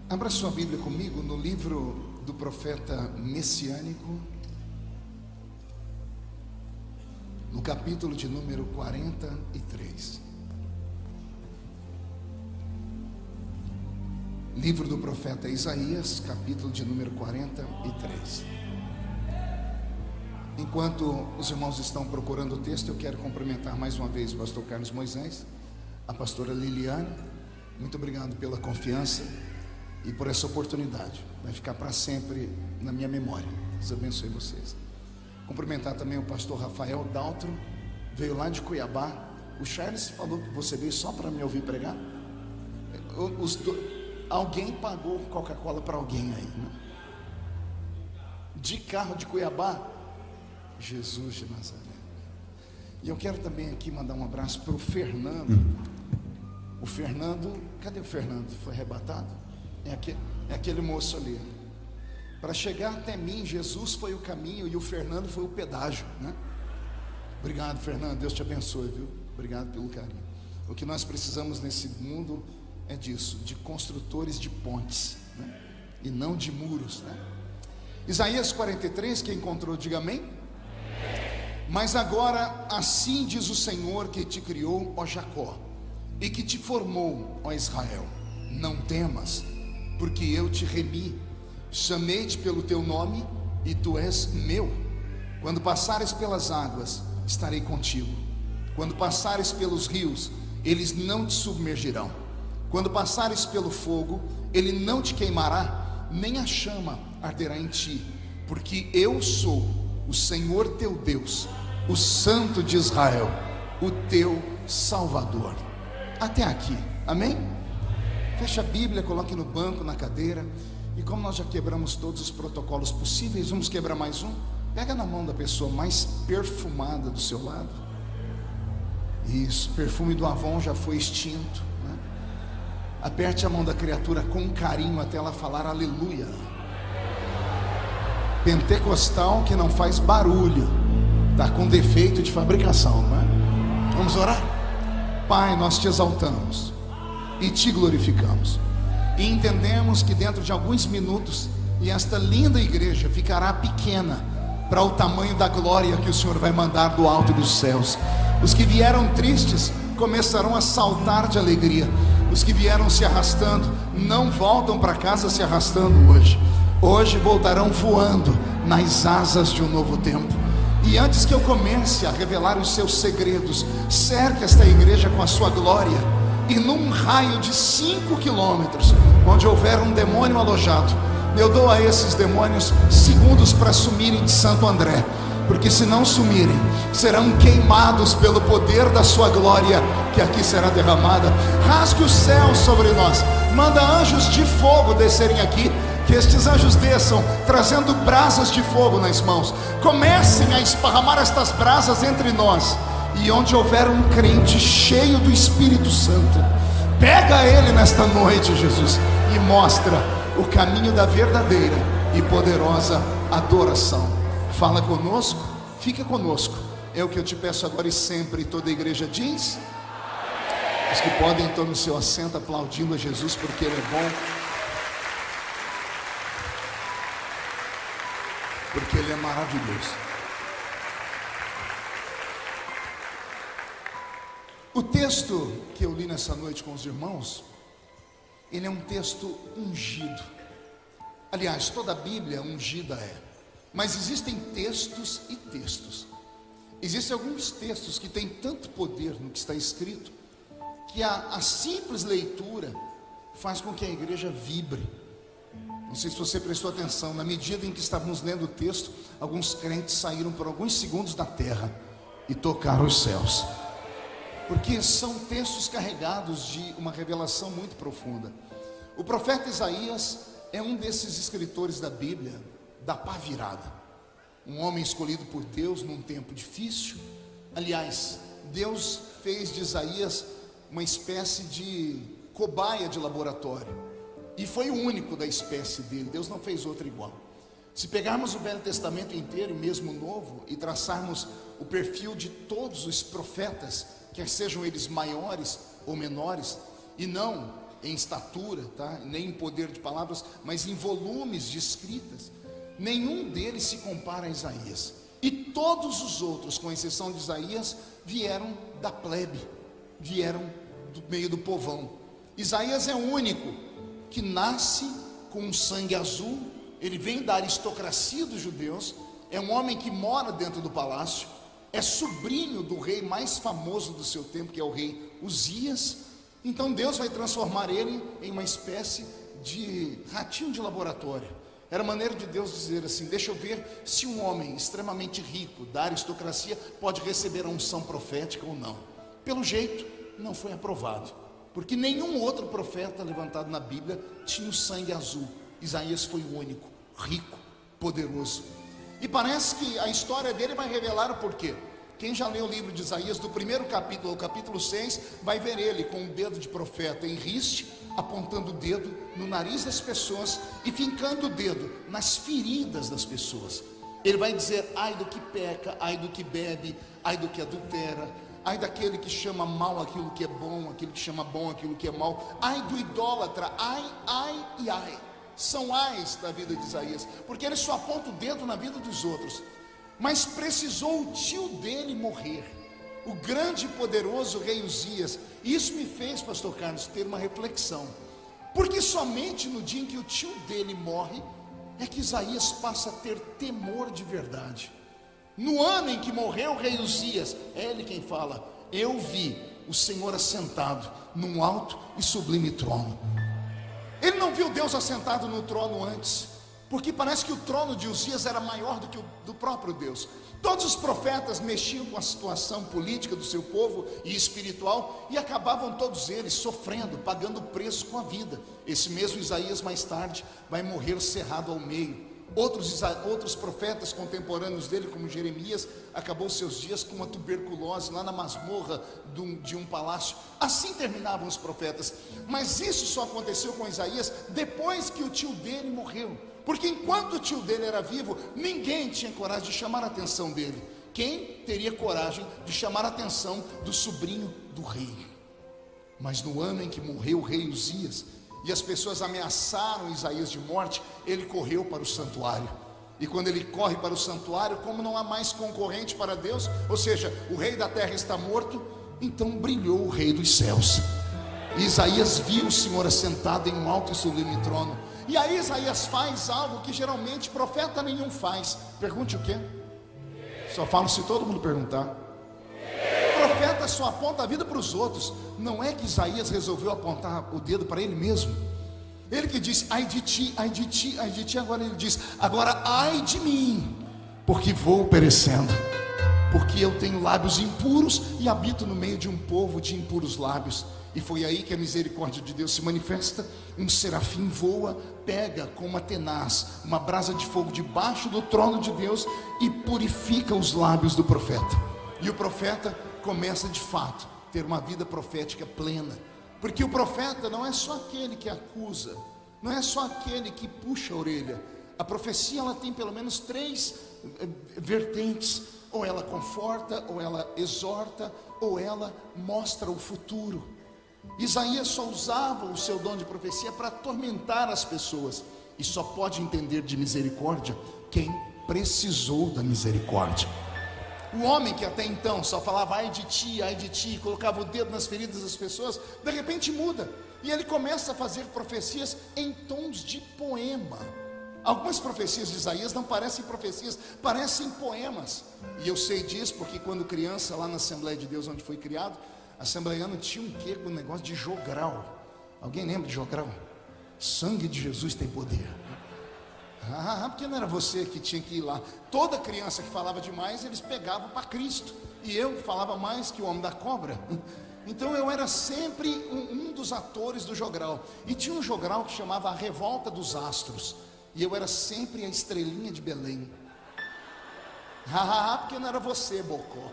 Abra sua Bíblia comigo no livro do profeta messiânico, no capítulo de número 43. Livro do profeta Isaías, capítulo de número 43. Enquanto os irmãos estão procurando o texto, eu quero cumprimentar mais uma vez o pastor Carlos Moisés, a pastora Liliana. Muito obrigado pela confiança e por essa oportunidade. Vai ficar para sempre na minha memória. Deus abençoe vocês. Cumprimentar também o pastor Rafael Daltro, veio lá de Cuiabá. O Charles falou que você veio só para me ouvir pregar. Alguém pagou Coca-Cola para alguém aí, né? De carro de Cuiabá. Jesus de Nazaré. E eu quero também aqui mandar um abraço para o Fernando. O Fernando, cadê o Fernando? Foi arrebatado? É aquele moço ali. Para chegar até mim, Jesus foi o caminho e o Fernando foi o pedágio, né? Obrigado, Fernando, Deus te abençoe, viu? Obrigado pelo carinho. O que nós precisamos nesse mundo é disso, de construtores de pontes, né? E não de muros, né? Isaías 43, quem encontrou, diga amém. Mas agora assim diz o Senhor que te criou, ó Jacó, e que te formou, ó Israel: não temas, porque eu te remi, chamei-te pelo teu nome e tu és meu. Quando passares pelas águas, estarei contigo. Quando passares pelos rios, eles não te submergirão. Quando passares pelo fogo, ele não te queimará, nem a chama arderá em ti, porque eu sou o Senhor teu Deus, o Santo de Israel, o teu Salvador. Até aqui, amém? Feche a Bíblia, coloque no banco, na cadeira. E como nós já quebramos todos os protocolos possíveis, vamos quebrar mais um. Pega na mão da pessoa mais perfumada do seu lado. Isso, perfume do Avon já foi extinto, né? Aperte a mão da criatura com carinho até ela falar aleluia. Pentecostal que não faz barulho, está com defeito de fabricação, não é? Vamos orar? Pai, nós te exaltamos e te glorificamos, e entendemos que dentro de alguns minutos, e esta linda igreja ficará pequena para o tamanho da glória que o Senhor vai mandar do alto dos céus. Os que vieram tristes começarão a saltar de alegria. Os que vieram se arrastando não voltam para casa se arrastando hoje voltarão voando nas asas de um novo tempo. E antes que eu comece a revelar os seus segredos, cerque esta igreja com a sua glória, e num raio de 5 quilômetros, onde houver um demônio alojado, eu dou a esses demônios segundos para sumirem de Santo André, porque se não sumirem, serão queimados pelo poder da sua glória, que aqui será derramada. Rasgue o céu sobre nós, manda anjos de fogo descerem aqui, que estes anjos desçam trazendo brasas de fogo nas mãos, comecem a esparramar estas brasas entre nós, e onde houver um crente cheio do Espírito Santo, pega ele nesta noite, Jesus, e mostra o caminho da verdadeira e poderosa adoração. Fala conosco, fica conosco, é o que eu te peço agora e sempre. E toda a igreja diz: os que podem, então, no seu assento, aplaudindo a Jesus, porque Ele é bom, porque Ele é maravilhoso. O texto que eu li nessa noite com os irmãos, ele é um texto ungido. Aliás, toda a Bíblia ungida é. Mas existem textos e textos. Existem alguns textos que têm tanto poder no que está escrito, que a simples leitura faz com que a igreja vibre. Não sei se você prestou atenção, na medida em que estávamos lendo o texto, alguns crentes saíram por alguns segundos da terra e tocaram os céus, porque são textos carregados de uma revelação muito profunda. O profeta Isaías é um desses escritores da Bíblia, da pá virada, um homem escolhido por Deus num tempo difícil. Aliás, Deus fez de Isaías uma espécie de cobaia de laboratório, e foi o único da espécie dele. Deus não fez outro igual. Se pegarmos o Velho Testamento inteiro, e mesmo o Novo, e traçarmos o perfil de todos os profetas, quer sejam eles maiores ou menores, e não em estatura, tá? Nem em poder de palavras, mas em volumes de escritas. Nenhum deles se compara a Isaías. E todos os outros, com exceção de Isaías, vieram da plebe, vieram do meio do povão. Isaías é o único que nasce com um sangue azul. Ele vem da aristocracia dos judeus. É um homem que mora dentro do palácio. É sobrinho do rei mais famoso do seu tempo, que é o rei Uzias. Então Deus vai transformar ele em uma espécie de ratinho de laboratório. Era a maneira de Deus dizer assim: deixa eu ver se um homem extremamente rico, da aristocracia, pode receber a unção profética ou não. Pelo jeito, não foi aprovado, porque nenhum outro profeta levantado na Bíblia tinha o sangue azul. Isaías foi o único, rico, poderoso. E parece que a história dele vai revelar o porquê. Quem já leu o livro de Isaías, do primeiro capítulo ao capítulo 6, vai ver ele com um dedo de profeta em riste, apontando o dedo no nariz das pessoas e fincando o dedo nas feridas das pessoas. Ele vai dizer: ai do que peca, ai do que bebe, ai do que adultera, ai daquele que chama mal aquilo que é bom, aquele que chama bom aquilo que é mal, ai do idólatra, ai, ai e ai. São ais da vida de Isaías, porque ele só aponta o dedo na vida dos outros. Mas precisou o tio dele morrer, o grande e poderoso rei Uzias. E isso me fez, pastor Carlos, ter uma reflexão, porque somente no dia em que o tio dele morre é que Isaías passa a ter temor de verdade. No ano em que morreu o rei Uzias, é ele quem fala: eu vi o Senhor assentado num alto e sublime trono. Ele não viu Deus assentado no trono antes, porque parece que o trono de Uzias era maior do que o do próprio Deus. Todos os profetas mexiam com a situação política do seu povo e espiritual, e acabavam todos eles sofrendo, pagando preço com a vida. Esse mesmo Isaías mais tarde vai morrer cerrado ao meio. Outros profetas contemporâneos dele, como Jeremias, acabou seus dias com uma tuberculose lá na masmorra de um palácio. Assim terminavam os profetas. Mas isso só aconteceu com Isaías depois que o tio dele morreu, porque enquanto o tio dele era vivo, ninguém tinha coragem de chamar a atenção dele. Quem teria coragem de chamar a atenção do sobrinho do rei? Mas no ano em que morreu o rei Uzias, e as pessoas ameaçaram Isaías de morte, ele correu para o santuário. E quando ele corre para o santuário, como não há mais concorrente para Deus, ou seja, o rei da terra está morto, então brilhou o rei dos céus. E Isaías viu o Senhor assentado em um alto e sublime trono. E aí Isaías faz algo que geralmente profeta nenhum faz. Pergunte o quê? Só falo se todo mundo perguntar. Profeta só aponta a vida para os outros. Não é que Isaías resolveu apontar o dedo para ele mesmo. Ele que disse: ai de ti, ai de ti, ai de ti. Agora ele diz: agora ai de mim, porque vou perecendo, porque eu tenho lábios impuros e habito no meio de um povo de impuros lábios. E foi aí que a misericórdia de Deus se manifesta. Um serafim voa, pega com uma tenaz, uma brasa de fogo debaixo do trono de Deus e purifica os lábios do profeta. E o profeta começa de fato a ter uma vida profética plena, porque o profeta não é só aquele que acusa, não é só aquele que puxa a orelha. A profecia, ela tem pelo menos 3 vertentes: ou ela conforta, ou ela exorta, ou ela mostra o futuro. Isaías só usava o seu dom de profecia para atormentar as pessoas, e só pode entender de misericórdia quem precisou da misericórdia. O homem que até então só falava ai de ti, colocava o dedo nas feridas das pessoas, de repente muda, e ele começa a fazer profecias em tons de poema. Algumas profecias de Isaías não parecem profecias, parecem poemas. E eu sei disso porque quando criança, lá na Assembleia de Deus onde fui criado, assembleiano tinha um quê com o negócio de jogral. Alguém lembra de jogral? Sangue de Jesus tem poder. Porque não era você que tinha que ir lá. Toda criança que falava demais, eles pegavam para Cristo. E eu falava mais que o homem da cobra. Então eu era sempre um dos atores do jogral. E tinha um jogral que chamava A Revolta dos Astros. E eu era sempre a estrelinha de Belém. Porque não era você, Bocó.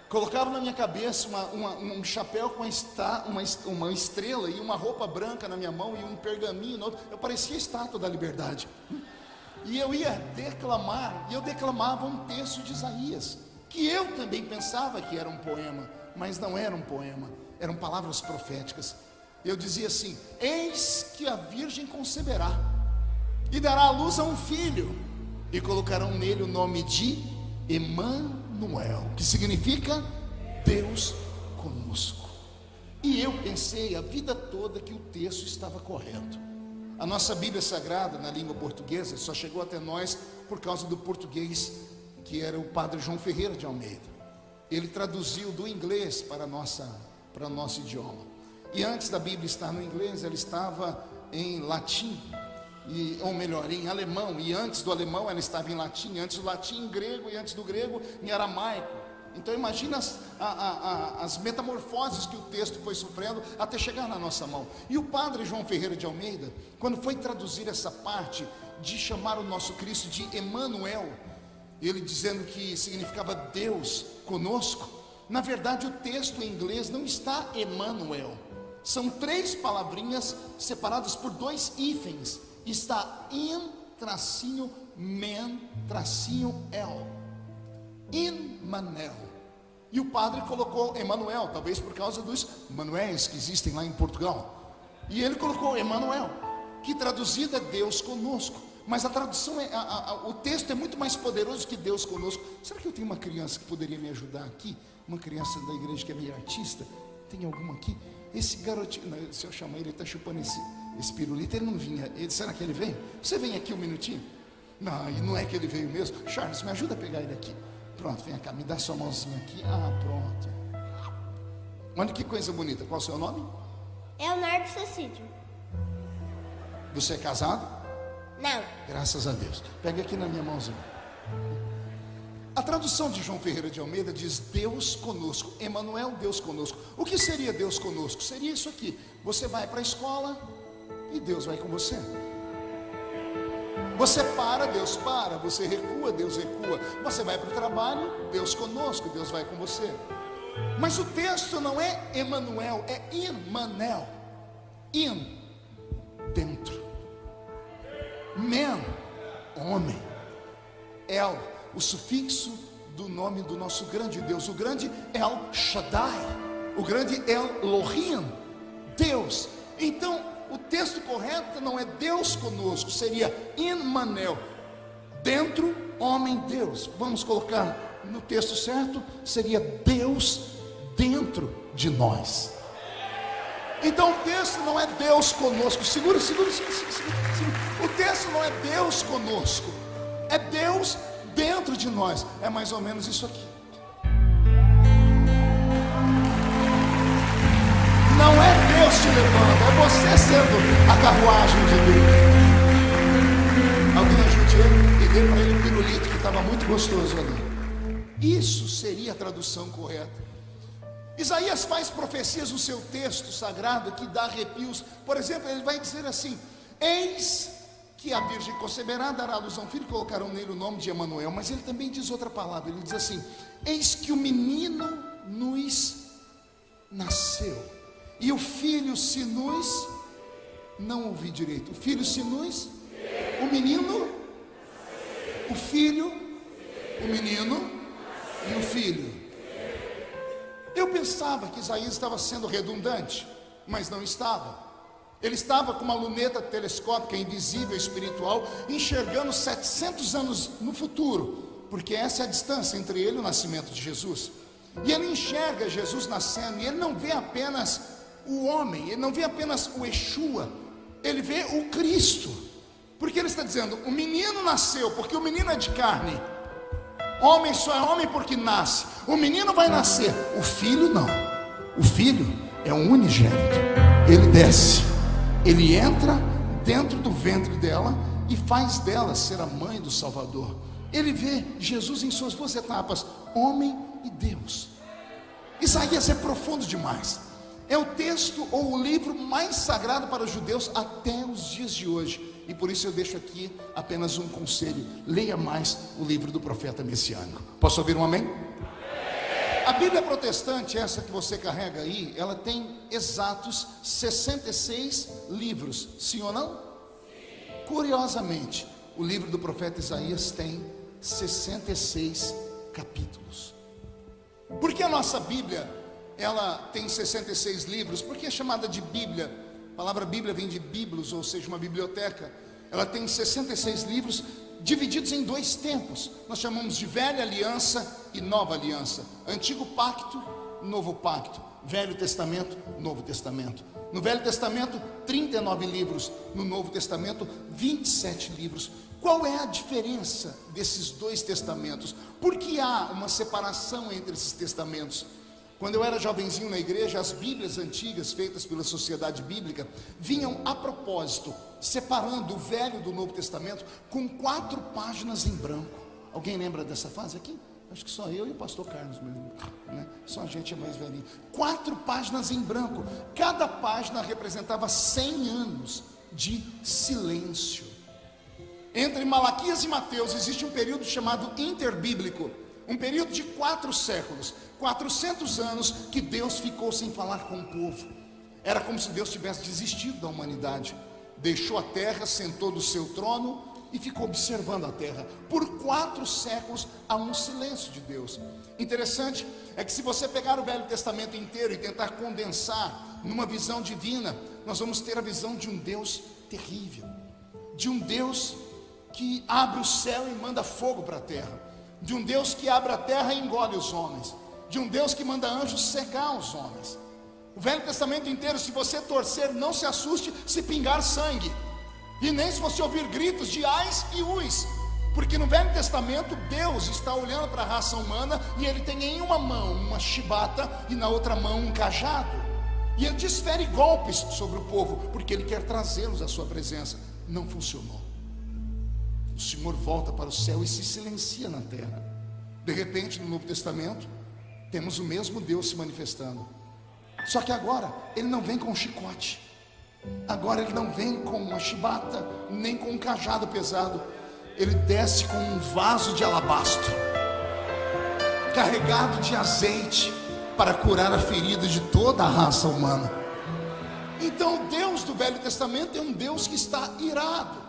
Colocava na minha cabeça um chapéu com uma estrela e uma roupa branca na minha mão e um pergaminho no outro. Eu parecia a estátua da liberdade. E eu ia declamar, e eu declamava um texto de Isaías, que eu também pensava que era um poema, mas não era um poema, eram palavras proféticas. Eu dizia assim: eis que a virgem conceberá e dará à luz a um filho, e colocarão nele o nome de Emanuel, que significa Deus conosco. E eu pensei a vida toda que o texto estava correto. A nossa Bíblia Sagrada na língua portuguesa só chegou até nós por causa do português, que era o padre João Ferreira de Almeida. Ele traduziu do inglês para o nosso idioma. E antes da Bíblia estar no inglês, ela estava em latim, ou melhor, em alemão. E antes do alemão ela estava em latim, antes do latim em grego, e antes do grego em aramaico. Então imagina as metamorfoses que o texto foi sofrendo até chegar na nossa mão. E o padre João Ferreira de Almeida, quando foi traduzir essa parte de chamar o nosso Cristo de Emanuel, ele dizendo que significava Deus conosco, na verdade o texto em inglês não está Emanuel. São 3 palavrinhas separadas por 2 hífens. Está in-men-el. Immanuel. E o padre colocou Emanuel, talvez por causa dos Manuéis que existem lá em Portugal. E ele colocou Emanuel, que traduzido é Deus conosco. Mas a tradução o texto é muito mais poderoso que Deus conosco. Será que eu tenho uma criança que poderia me ajudar aqui? Uma criança da igreja que é meio artista? Tem alguma aqui? Esse garotinho, não, se eu chamar ele está chupando esse pirulito. Ele não vinha. Será que ele veio? Você vem aqui um minutinho? Não, e não é que ele veio mesmo. Charles, me ajuda a pegar ele aqui. Pronto, vem cá, me dá sua mãozinha aqui. Pronto. Olha que coisa bonita. Qual é o seu nome? Leonardo Cecídio. Você é casado? Não. Graças a Deus. Pega aqui na minha mãozinha. A tradução de João Ferreira de Almeida diz Deus conosco. Emanuel, Deus conosco. O que seria Deus conosco? Seria isso aqui: você vai para a escola e Deus vai com você. Você para, Deus para. Você recua, Deus recua. Você vai para o trabalho, Deus conosco, Deus vai com você. Mas o texto não é Emanuel, é Immanel. Dentro. Men, homem. El, o sufixo do nome do nosso grande Deus, o grande El Shaddai, o grande Elohim, Deus. Então o texto correto não é Deus conosco, seria Immanel, dentro, homem, Deus. Vamos colocar no texto certo, seria Deus dentro de nós. Então o texto não é Deus conosco. Segura. O texto não é Deus conosco, é Deus dentro de nós. É mais ou menos isso aqui. Não é Deus te levando, é você sendo a carruagem de Deus. Alguém ajude ele e dê para ele um pirulito que estava muito gostoso ali. Isso seria a tradução correta. Isaías faz profecias no seu texto sagrado que dá arrepios. Por exemplo, ele vai dizer assim: eis que a virgem conceberá, dará à luz a um filho, colocarão nele o nome de Emanuel. Mas ele também diz outra palavra, ele diz assim: eis que o menino nos nasceu, e o filho se nos, não ouvi direito, o filho se nos, o menino, o filho, o menino e o filho. Eu pensava que Isaías estava sendo redundante, mas não estava. Ele estava com uma luneta telescópica invisível, espiritual, enxergando 700 anos no futuro, porque essa é a distância entre ele e o nascimento de Jesus. E ele enxerga Jesus nascendo, e ele não vê apenas o homem, ele não vê apenas o Yeshua, ele vê o Cristo, porque ele está dizendo: o menino nasceu, porque o menino é de carne. Homem só é homem porque nasce. O menino vai nascer, o filho não. O filho é um unigênito. Ele desce, ele entra dentro do ventre dela e faz dela ser a mãe do Salvador. Ele vê Jesus em suas 2 etapas, homem e Deus. Isaías é profundo demais. É o texto ou o livro mais sagrado para os judeus até os dias de hoje. E por isso eu deixo aqui apenas um conselho: leia mais o livro do profeta messiânico. Posso ouvir um amém? A Bíblia protestante, essa que você carrega aí, ela tem exatos 66 livros, sim ou não? Sim. Curiosamente, o livro do profeta Isaías tem 66 capítulos. Porque a nossa Bíblia, ela tem 66 livros. Por que é chamada de Bíblia? A palavra Bíblia vem de biblos, ou seja, uma biblioteca. Ela tem 66 livros, divididos em 2 tempos. Nós chamamos de Velha Aliança e Nova Aliança. Antigo Pacto, Novo Pacto. Velho Testamento, Novo Testamento. No Velho Testamento, 39 livros. No Novo Testamento, 27 livros. Qual é a diferença desses 2 testamentos? Por que há uma separação entre esses testamentos? Quando eu era jovenzinho na igreja, as Bíblias antigas, feitas pela Sociedade Bíblica, vinham a propósito, separando o Velho do Novo Testamento com 4 páginas em branco. Alguém lembra dessa fase aqui? Acho que só eu e o pastor Carlos mesmo, né? Só a gente é mais velhinho. 4 páginas em branco. Cada página representava 100 anos de silêncio. Entre Malaquias e Mateus existe um período chamado interbíblico, um período de 4 séculos, 400 anos que Deus ficou sem falar com o povo. Era como se Deus tivesse desistido da humanidade. Deixou a terra, sentou do seu trono e ficou observando a terra. Por 4 séculos há um silêncio de Deus. Interessante é que se você pegar o Velho Testamento inteiro e tentar condensar numa visão divina, nós vamos ter a visão de um Deus terrível, de um Deus que abre o céu e manda fogo para a terra, de um Deus que abre a terra e engole os homens, de um Deus que manda anjos cegar os homens. O Velho Testamento inteiro, se você torcer, não se assuste se pingar sangue, e nem se você ouvir gritos de ais e uis, porque no Velho Testamento Deus está olhando para a raça humana e Ele tem em uma mão uma chibata e na outra mão um cajado, e Ele desfere golpes sobre o povo, porque Ele quer trazê-los à sua presença. Não funcionou. O Senhor volta para o céu e se silencia na terra. De repente, no Novo Testamento, temos o mesmo Deus se manifestando. Só que agora, Ele não vem com um chicote. Agora Ele não vem com uma chibata, nem com um cajado pesado. Ele desce com um vaso de alabastro, carregado de azeite, para curar a ferida de toda a raça humana. Então o Deus do Velho Testamento é um Deus que está irado.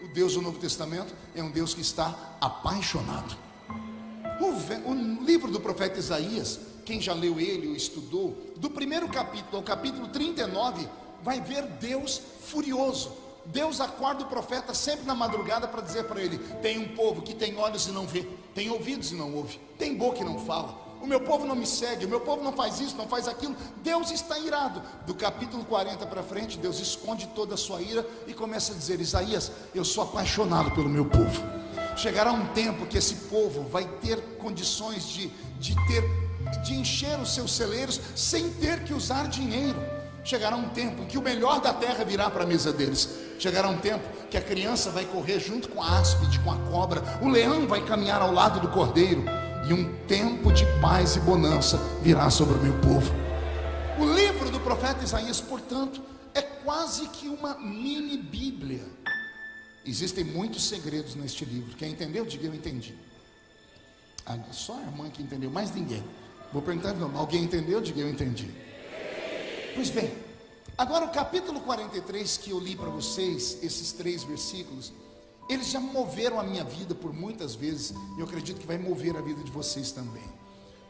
O Deus do Novo Testamento é um Deus que está apaixonado. O livro do profeta Isaías, quem já leu ele ou estudou, do primeiro capítulo ao capítulo 39, vai ver Deus furioso. Deus acorda o profeta sempre na madrugada para dizer para ele: tem um povo que tem olhos e não vê, tem ouvidos e não ouve, tem boca e não fala. O meu povo não me segue, o meu povo não faz isso, não faz aquilo. Deus está irado. Do capítulo 40 para frente, Deus esconde toda a sua ira e começa a dizer: Isaías, eu sou apaixonado pelo meu povo. Chegará um tempo que esse povo vai ter condições de encher os seus celeiros sem ter que usar dinheiro. Chegará um tempo que o melhor da terra virá para a mesa deles. Chegará um tempo que a criança vai correr junto com a áspide, com a cobra. O leão vai caminhar ao lado do cordeiro. E um tempo de paz e bonança virá sobre o meu povo. O livro do profeta Isaías, portanto, é quase que uma mini Bíblia. Existem muitos segredos neste livro. Quem entendeu, diga eu entendi. Só a irmã que entendeu, mais ninguém. Vou perguntar de novo: alguém entendeu? Diga eu entendi. Pois bem, agora o capítulo 43 que eu li para vocês, esses 3 versículos, eles já moveram a minha vida por muitas vezes, e eu acredito que vai mover a vida de vocês também.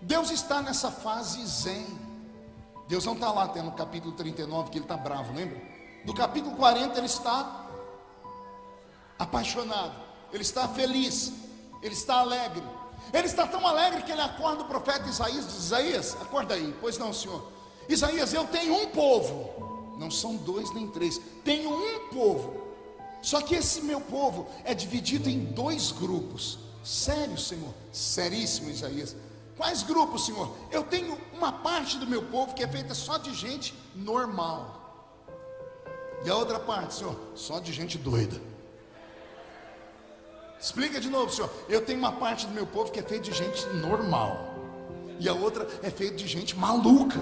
Deus está nessa fase zen. Deus não está lá até no capítulo 39 que Ele está bravo, lembra? Do capítulo 40 Ele está apaixonado, Ele está feliz, Ele está alegre. Ele está tão alegre que Ele acorda o profeta Isaías e diz: Isaías, acorda aí. Pois não, Senhor. Isaías, eu tenho um povo, não são 2 nem 3, tenho um povo. Só que esse meu povo é dividido em 2 grupos. Sério, Senhor? Seríssimo, Isaías. Quais grupos, Senhor? Eu tenho uma parte do meu povo que é feita só de gente normal, e a outra parte, Senhor, só de gente doida. Explica de novo, Senhor. Eu tenho uma parte do meu povo que é feita de gente normal, e a outra é feita de gente maluca.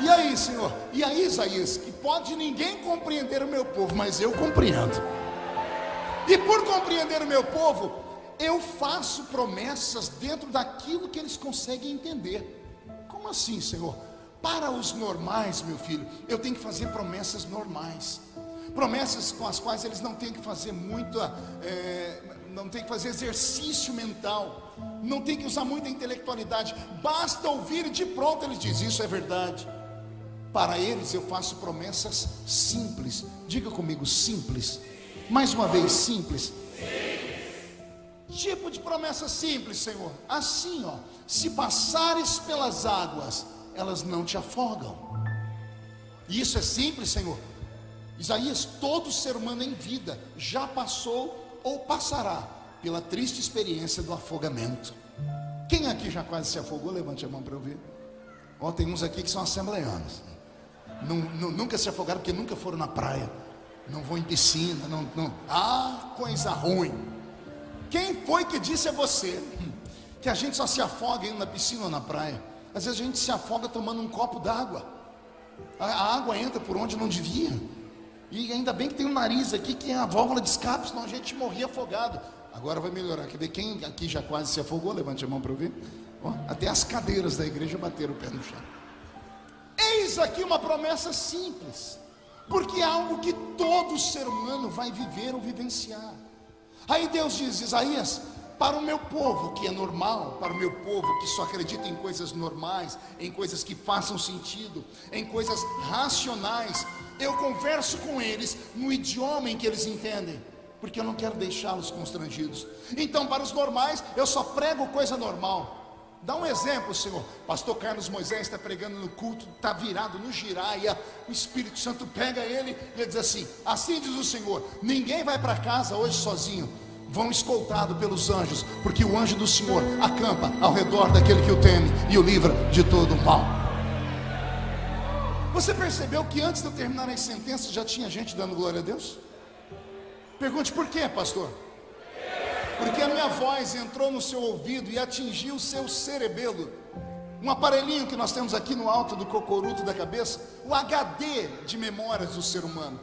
E aí, Senhor? E aí, Isaías? Que pode ninguém compreender o meu povo, mas eu compreendo. E por compreender o meu povo, eu faço promessas dentro daquilo que eles conseguem entender. Como assim, Senhor? Para os normais, meu filho, eu tenho que fazer promessas normais. Promessas com as quais eles não têm que fazer não tem que fazer exercício mental, não tem que usar muita intelectualidade, basta ouvir e de pronto ele diz: isso é verdade. Para eles eu faço promessas simples. Diga comigo, simples. Mais uma vez, simples. Tipo de promessa simples, Senhor. Assim, ó, se passares pelas águas, elas não te afogam. E isso é simples, Senhor. Isaías, todo ser humano em vida já passou ou passará pela triste experiência do afogamento. Quem aqui já quase se afogou? Levante a mão para eu ver. Ó, tem uns aqui que são assembleanos. Nunca se afogaram porque nunca foram na praia. Não vão em piscina. Ah, coisa ruim. Quem foi que disse a você que a gente só se afoga indo na piscina ou na praia? Às vezes a gente se afoga tomando um copo d'água. A água entra por onde não devia. E ainda bem que tem um nariz aqui que é a válvula de escape, senão a gente morria afogado. Agora vai melhorar. Quer ver quem aqui já quase se afogou? Levante a mão para eu ver. Ó, até as cadeiras da igreja bateram o pé no chão. Eis aqui uma promessa simples, porque é algo que todo ser humano vai viver ou vivenciar. Aí Deus diz: Isaías, para o meu povo que é normal, para o meu povo que só acredita em coisas normais, em coisas que façam sentido, em coisas racionais, eu converso com eles no idioma em que eles entendem, porque eu não quero deixá-los constrangidos. Então, para os normais, eu só prego coisa normal. Dá um exemplo, Senhor. Pastor Carlos Moisés está pregando no culto, está virado no giraia, o Espírito Santo pega ele e ele diz assim: assim diz o Senhor, ninguém vai para casa hoje sozinho, vão escoltado pelos anjos, porque o anjo do Senhor acampa ao redor daquele que o teme e o livra de todo o mal. Você percebeu que antes de eu terminar as sentenças já tinha gente dando glória a Deus? Pergunte: por quê, pastor? Porque a minha voz entrou no seu ouvido e atingiu o seu cerebelo. Um aparelhinho que nós temos aqui no alto do cocoruto da cabeça, o HD de memórias do ser humano.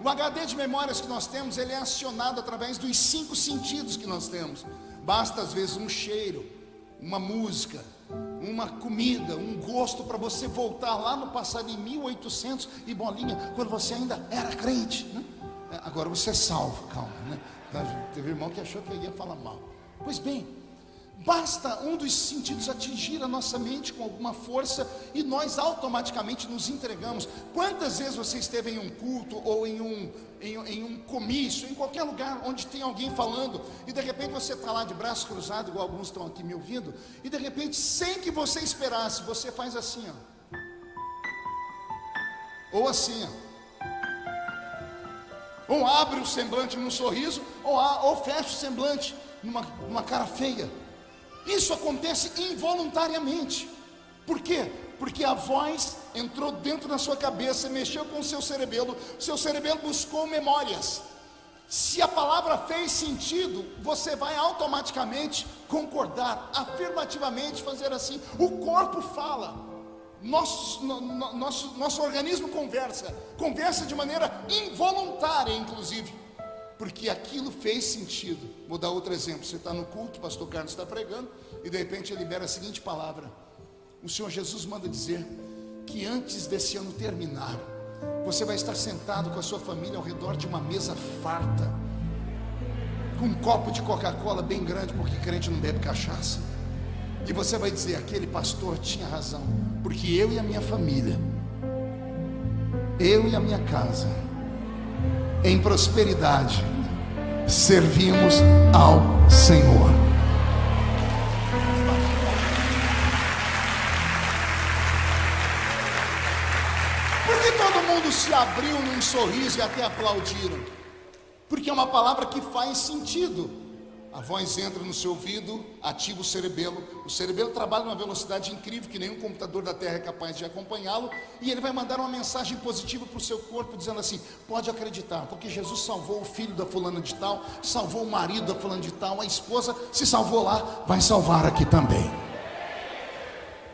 O HD de memórias que nós temos, ele é acionado através dos 5 sentidos que nós temos. Basta às vezes um cheiro, uma música, uma comida, um gosto, para você voltar lá no passado, em 1800 e bolinha, quando você ainda era crente, né? Agora você é salvo, calma, né? Teve irmão que achou que eu ia falar mal. Pois bem, basta um dos sentidos atingir a nossa mente com alguma força e nós automaticamente nos entregamos. Quantas vezes você esteve em um culto ou em um comício, em qualquer lugar onde tem alguém falando, e de repente você está lá de braço cruzado, igual alguns estão aqui me ouvindo, e de repente, sem que você esperasse, você faz assim, ó, ou assim, ó, ou abre o semblante num sorriso, ou fecha o semblante numa cara feia. Isso acontece involuntariamente. Por quê? Porque a voz entrou dentro da sua cabeça, mexeu com o seu cerebelo buscou memórias. Se a palavra fez sentido, você vai automaticamente concordar, afirmativamente fazer assim. O corpo fala. Nosso organismo conversa de maneira involuntária, inclusive, porque aquilo fez sentido. Vou dar outro exemplo. Você está no culto, o pastor Carlos está pregando, e de repente ele libera a seguinte palavra: o Senhor Jesus manda dizer que antes desse ano terminar, você vai estar sentado com a sua família ao redor de uma mesa farta, com um copo de Coca-Cola bem grande, porque crente não bebe cachaça. E você vai dizer: aquele pastor tinha razão, porque eu e a minha família, eu e a minha casa, em prosperidade, servimos ao Senhor. Porque todo mundo se abriu num sorriso e até aplaudiram? Porque é uma palavra que faz sentido. A voz entra no seu ouvido, ativa o cerebelo. O cerebelo trabalha numa velocidade incrível que nenhum computador da Terra é capaz de acompanhá-lo. E ele vai mandar uma mensagem positiva para o seu corpo, dizendo assim: pode acreditar, porque Jesus salvou o filho da fulana de tal, salvou o marido da fulana de tal, a esposa se salvou lá, vai salvar aqui também.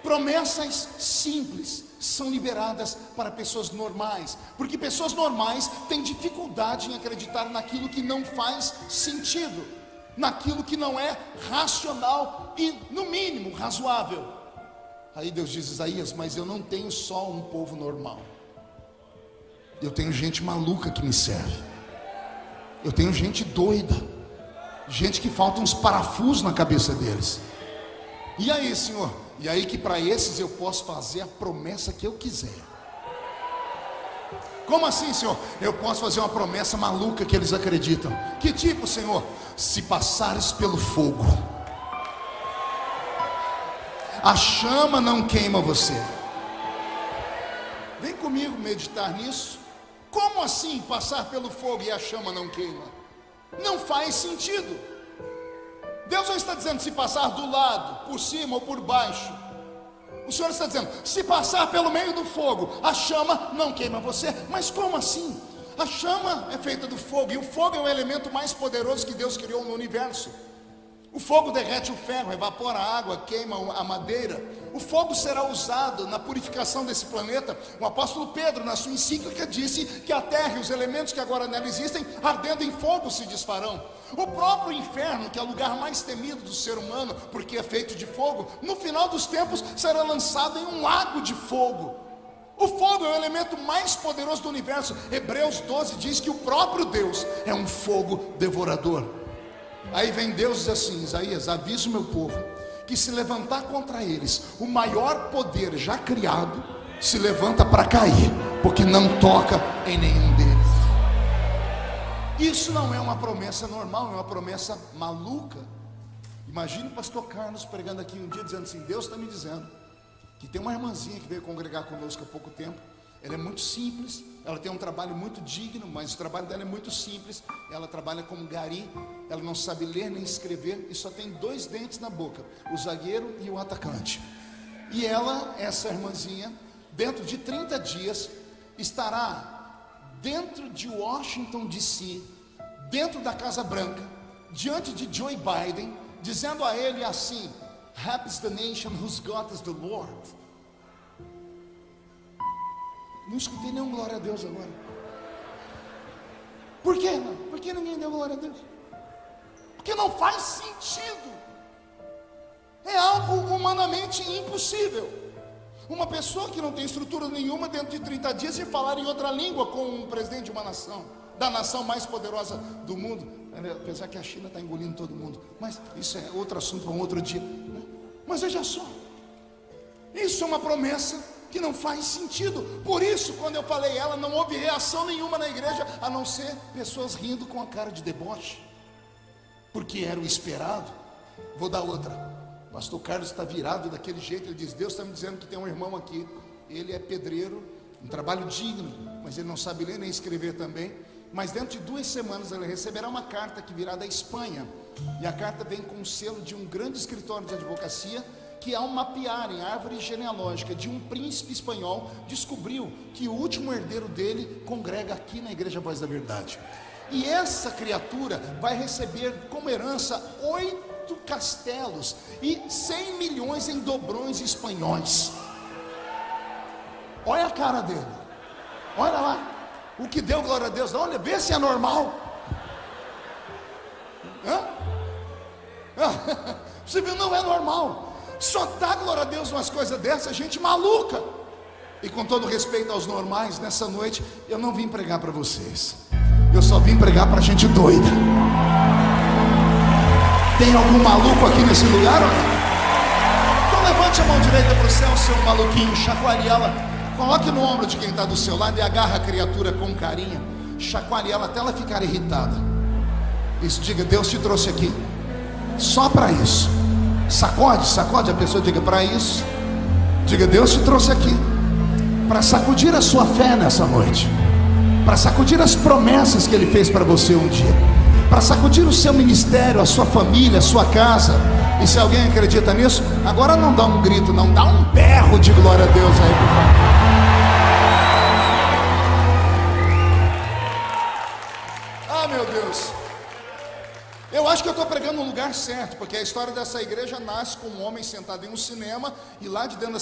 Promessas simples são liberadas para pessoas normais, porque pessoas normais têm dificuldade em acreditar naquilo que não faz sentido, naquilo que não é racional e, no mínimo, razoável. Aí Deus diz: Isaías, mas eu não tenho só um povo normal, eu tenho gente maluca que me serve, eu tenho gente doida, Gente que faltam uns parafusos na cabeça deles. E aí, Senhor? E aí que para esses eu posso fazer a promessa que eu quiser. Como assim, Senhor? Eu posso fazer uma promessa maluca que eles acreditam. Que tipo, Senhor? Se passares pelo fogo, a chama não queima você. Vem comigo meditar nisso. Como assim passar pelo fogo e a chama não queima? Não faz sentido. Deus não está dizendo se passar do lado, por cima ou por baixo. O Senhor está dizendo, se passar pelo meio do fogo, a chama não queima você. Mas como assim? A chama é feita do fogo, e o fogo é o elemento mais poderoso que Deus criou no universo. O fogo derrete o ferro, evapora a água, queima a madeira. O fogo será usado na purificação desse planeta. O apóstolo Pedro, na sua encíclica, disse que a terra e os elementos que agora nela existem, ardendo em fogo, se desfarão. O próprio inferno, que é o lugar mais temido do ser humano, porque é feito de fogo, no final dos tempos será lançado em um lago de fogo. O fogo é o elemento mais poderoso do universo. Hebreus 12 diz que o próprio Deus é um fogo devorador. Aí vem Deus e diz assim: Isaías, avisa o meu povo que se levantar contra eles, o maior poder já criado se levanta para cair, porque não toca em nenhum deles. Isso não é uma promessa normal, é uma promessa maluca. Imagine o pastor Carlos pregando aqui um dia dizendo assim: Deus está me dizendo que tem uma irmãzinha que veio congregar conosco há pouco tempo. Ela é muito simples, ela tem um trabalho muito digno, mas o trabalho dela é muito simples. Ela trabalha como gari, ela não sabe ler nem escrever e só tem 2 dentes na boca, o zagueiro e o atacante. E ela, essa irmãzinha, dentro de 30 dias, estará dentro de Washington DC, dentro da Casa Branca, diante de Joe Biden, dizendo a ele assim: Happy is the nation whose God is the Lord. Não escutei nenhum glória a Deus agora. Por quê? Por que ninguém deu glória a Deus? Porque não faz sentido. É algo humanamente impossível. Uma pessoa que não tem estrutura nenhuma dentro de 30 dias e falar em outra língua com um presidente de uma nação, da nação mais poderosa do mundo, apesar que a China está engolindo todo mundo, mas isso é outro assunto para um outro dia. Mas veja só, isso é uma promessa que não faz sentido. Por isso, quando eu falei ela, não houve reação nenhuma na igreja, a não ser pessoas rindo com a cara de deboche, porque era o esperado. Vou dar outra. Pastor Carlos está virado daquele jeito. Ele diz: Deus está me dizendo que tem um irmão aqui, ele é pedreiro, um trabalho digno, mas ele não sabe ler nem escrever também. Mas dentro de 2 semanas ele receberá uma carta que virá da Espanha, e a carta vem com o selo de um grande escritório de advocacia, que ao mapear em árvore genealógica de um príncipe espanhol, descobriu que o último herdeiro dele congrega aqui na Igreja Voz da Verdade. E essa criatura vai receber como herança 8 castelos e 100 milhões em dobrões espanhóis. Olha a cara dele, olha lá, o que deu glória a Deus. Olha, vê se é normal. Você viu, não é normal. Só dá glória a Deus umas coisas dessas, gente maluca. E com todo respeito aos normais, nessa noite eu não vim pregar para vocês, eu só vim pregar para gente doida. Tem algum maluco aqui nesse lugar? Então levante a mão direita para o céu, seu maluquinho, chacoalhe ela, coloque no ombro de quem está do seu lado e agarra a criatura com carinho, chacoalhe ela até ela ficar irritada. Isso, diga: Deus te trouxe aqui só para isso. Sacode a pessoa, diga: para isso. Diga: Deus te trouxe aqui para sacudir a sua fé nessa noite, para sacudir as promessas que Ele fez para você um dia, para sacudir o seu ministério, a sua família, a sua casa. E se alguém acredita nisso, agora não dá um grito, não, dá um berro de glória a Deus aí, por favor. Ah, meu Deus, eu acho que eu estou pregando no lugar certo, porque a história dessa igreja nasce com um homem sentado em um cinema, e lá de dentro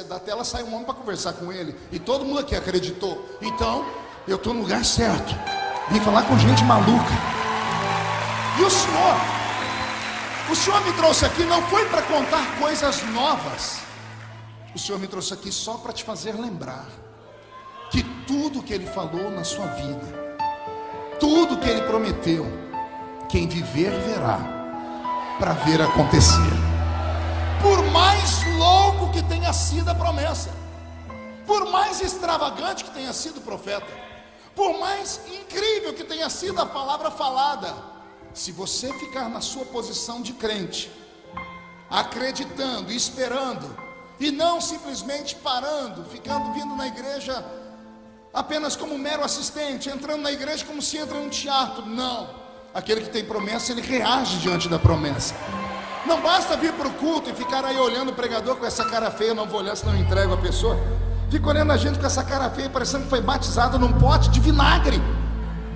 da tela sai um homem para conversar com ele, e todo mundo aqui acreditou. Então, eu estou no lugar certo, vim falar com gente maluca. E o Senhor me trouxe aqui não foi para contar coisas novas, o Senhor me trouxe aqui só para te fazer lembrar que tudo que Ele falou na sua vida, tudo que Ele prometeu, quem viver verá, para ver acontecer. Por mais louco que tenha sido a promessa, por mais extravagante que tenha sido o profeta, por mais incrível que tenha sido a palavra falada, se você ficar na sua posição de crente, acreditando, esperando, e não simplesmente parando, vindo na igreja apenas como um mero assistente, entrando na igreja como se entra num teatro, não. Aquele que tem promessa, ele reage diante da promessa. Não basta vir para o culto e ficar aí olhando o pregador com essa cara feia. Não vou olhar, senão eu entrego a pessoa. Fica olhando a gente com essa cara feia, parecendo que foi batizado num pote de vinagre.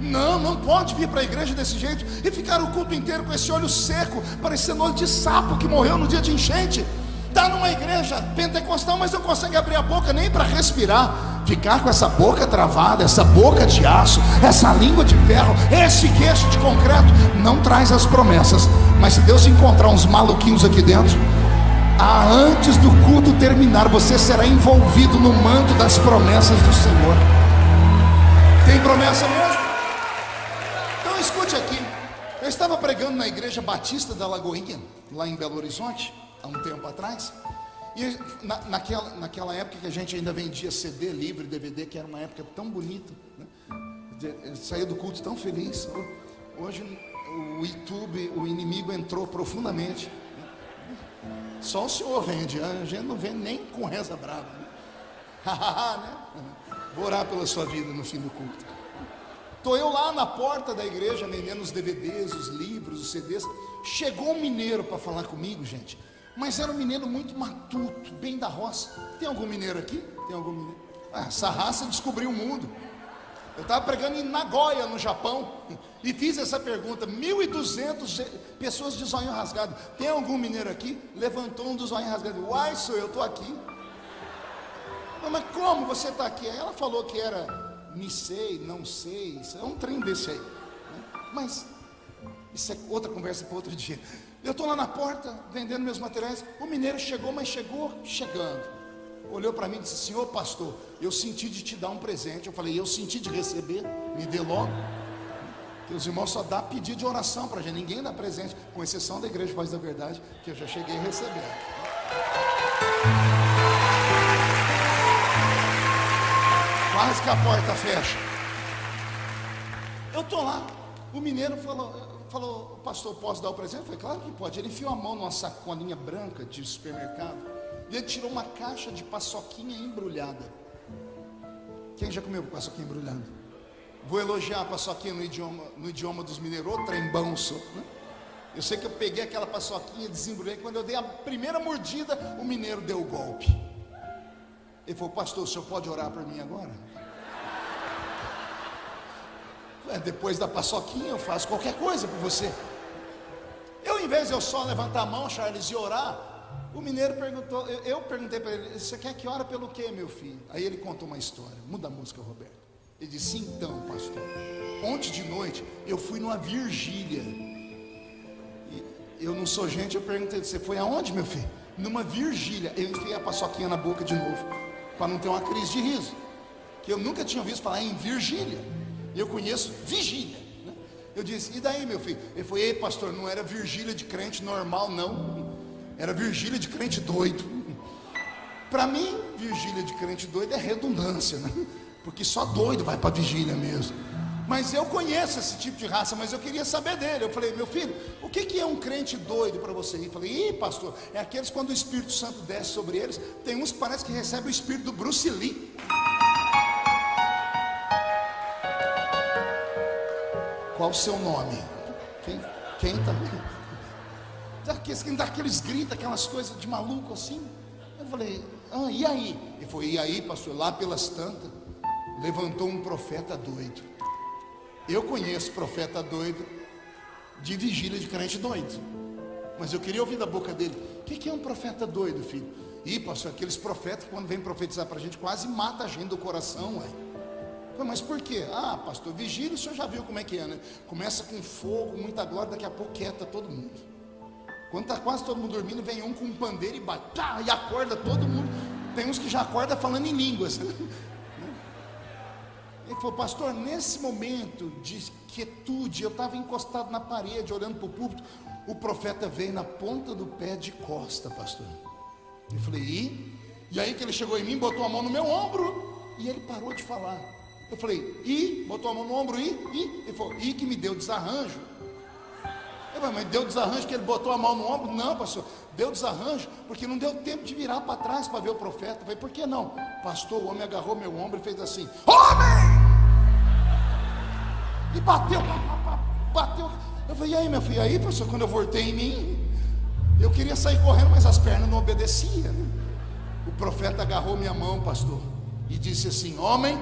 Não pode vir para a igreja desse jeito e ficar o culto inteiro com esse olho seco, parecendo olho de sapo que morreu no dia de enchente. Está numa igreja pentecostal, mas não consegue abrir a boca nem para respirar. Ficar com essa boca travada, essa boca de aço, essa língua de ferro, esse queixo de concreto, não traz as promessas. Mas se Deus encontrar uns maluquinhos aqui dentro, antes do culto terminar, você será envolvido no manto das promessas do Senhor. Tem promessa mesmo? Então escute aqui. Eu estava pregando na igreja Batista da Lagoinha, lá em Belo Horizonte, há um tempo atrás. E naquela época que a gente ainda vendia CD, livro, DVD, que era uma época tão bonita, né? Saía do culto tão feliz. Hoje o YouTube, o inimigo entrou profundamente. Só o Senhor vende, a gente não vende nem com reza brava, né? Vou orar pela sua vida no fim do culto. Estou eu lá na porta da igreja vendendo os DVDs, os livros, os CDs. Chegou um mineiro para falar comigo, gente. Mas era um mineiro muito matuto, bem da roça. Tem algum mineiro aqui? Tem algum mineiro? Essa raça descobriu o mundo. Eu estava pregando em Nagoya, no Japão, e fiz essa pergunta. 1.200 pessoas de zóio rasgado. Tem algum mineiro aqui? Levantou um dos zóio rasgados. Uai, sou eu, estou aqui. Não, mas como você está aqui? Aí ela falou que era Nisei, não sei. Isso é um trem desse aí, né? Mas isso é outra conversa para outro dia. Eu estou lá na porta, vendendo meus materiais. O mineiro chegou, mas chegou chegando. Olhou para mim e disse: senhor pastor, eu senti de te dar um presente. Eu falei: eu senti de receber, me dê logo. Porque os irmãos só dão pedido de oração para a gente, ninguém dá presente, com exceção da Igreja Voz da Verdade, que eu já cheguei a receber. Quase que a porta fecha. Eu estou lá, o mineiro falou: pastor, posso dar o presente? Eu falei: claro que pode. Ele enfiou a mão numa sacolinha branca de supermercado e ele tirou uma caixa de paçoquinha embrulhada. Quem já comeu paçoquinha embrulhada? Vou elogiar a paçoquinha no idioma dos mineiros, o trembanço, né? Eu sei que eu peguei aquela paçoquinha, desembrulhei. Quando eu dei a primeira mordida, o mineiro deu o golpe. Ele falou: pastor, o senhor pode orar por mim agora? Depois da paçoquinha eu faço qualquer coisa por você. Em vez de eu só levantar a mão, Charles, e orar, o mineiro perguntou, eu perguntei para ele: você quer que ore pelo quê, meu filho? Aí ele contou uma história. Muda a música, Roberto. Ele disse: então, pastor, ontem de noite eu fui numa vigília. Eu não sou gente, eu perguntei: você foi aonde, meu filho? Numa vigília. Eu enfiei a paçoquinha na boca de novo, para não ter uma crise de riso, que eu nunca tinha visto falar em vigília. Eu conheço vigília, né? Eu disse: e daí, meu filho? Ele falou: ei, pastor, não era vigília de crente normal, não. Era vigília de crente doido. Para mim, vigília de crente doido é redundância, né? Porque só doido vai para vigília mesmo. Mas eu conheço esse tipo de raça, mas eu queria saber dele. Eu falei: meu filho, o que é um crente doido para você? Ele falou: ih, pastor, é aqueles quando o Espírito Santo desce sobre eles. Tem uns que parece que recebe o espírito do Bruce Lee. Qual o seu nome? Quem tá? Daqueles gritos, aquelas coisas de maluco assim. Eu falei: e aí? Ele falou: e aí, pastor, lá pelas tantas, levantou um profeta doido. Eu conheço profeta doido de vigília de crente doido, mas eu queria ouvir da boca dele: o que é um profeta doido, filho? Ih, pastor, aqueles profetas que quando vem profetizar para a gente quase mata a gente do coração, ué. Mas por quê? Pastor, vigília, o senhor já viu como é que é, né? Começa com fogo, muita glória, daqui a pouco quieta todo mundo. Quando está quase todo mundo dormindo, vem um com um pandeiro e bate, e acorda todo mundo. Tem uns que já acordam falando em línguas. Ele falou: pastor, nesse momento de quietude, eu estava encostado na parede, olhando para o púlpito, o profeta veio na ponta do pé de costa, pastor. Eu falei: e aí que ele chegou em mim, botou a mão no meu ombro, e ele parou de falar. Eu falei: botou a mão no ombro, ele falou: que me deu desarranjo. Eu falei: mas deu desarranjo que ele botou a mão no ombro? Não, pastor, deu desarranjo porque não deu tempo de virar para trás para ver o profeta. Eu falei: por que não? Pastor, o homem agarrou meu ombro e fez assim: homem! E bateu. Eu falei: e aí, meu filho? E aí, pastor, quando eu voltei em mim, eu queria sair correndo, mas as pernas não obedeciam, né? O profeta agarrou minha mão, pastor, e disse assim: homem,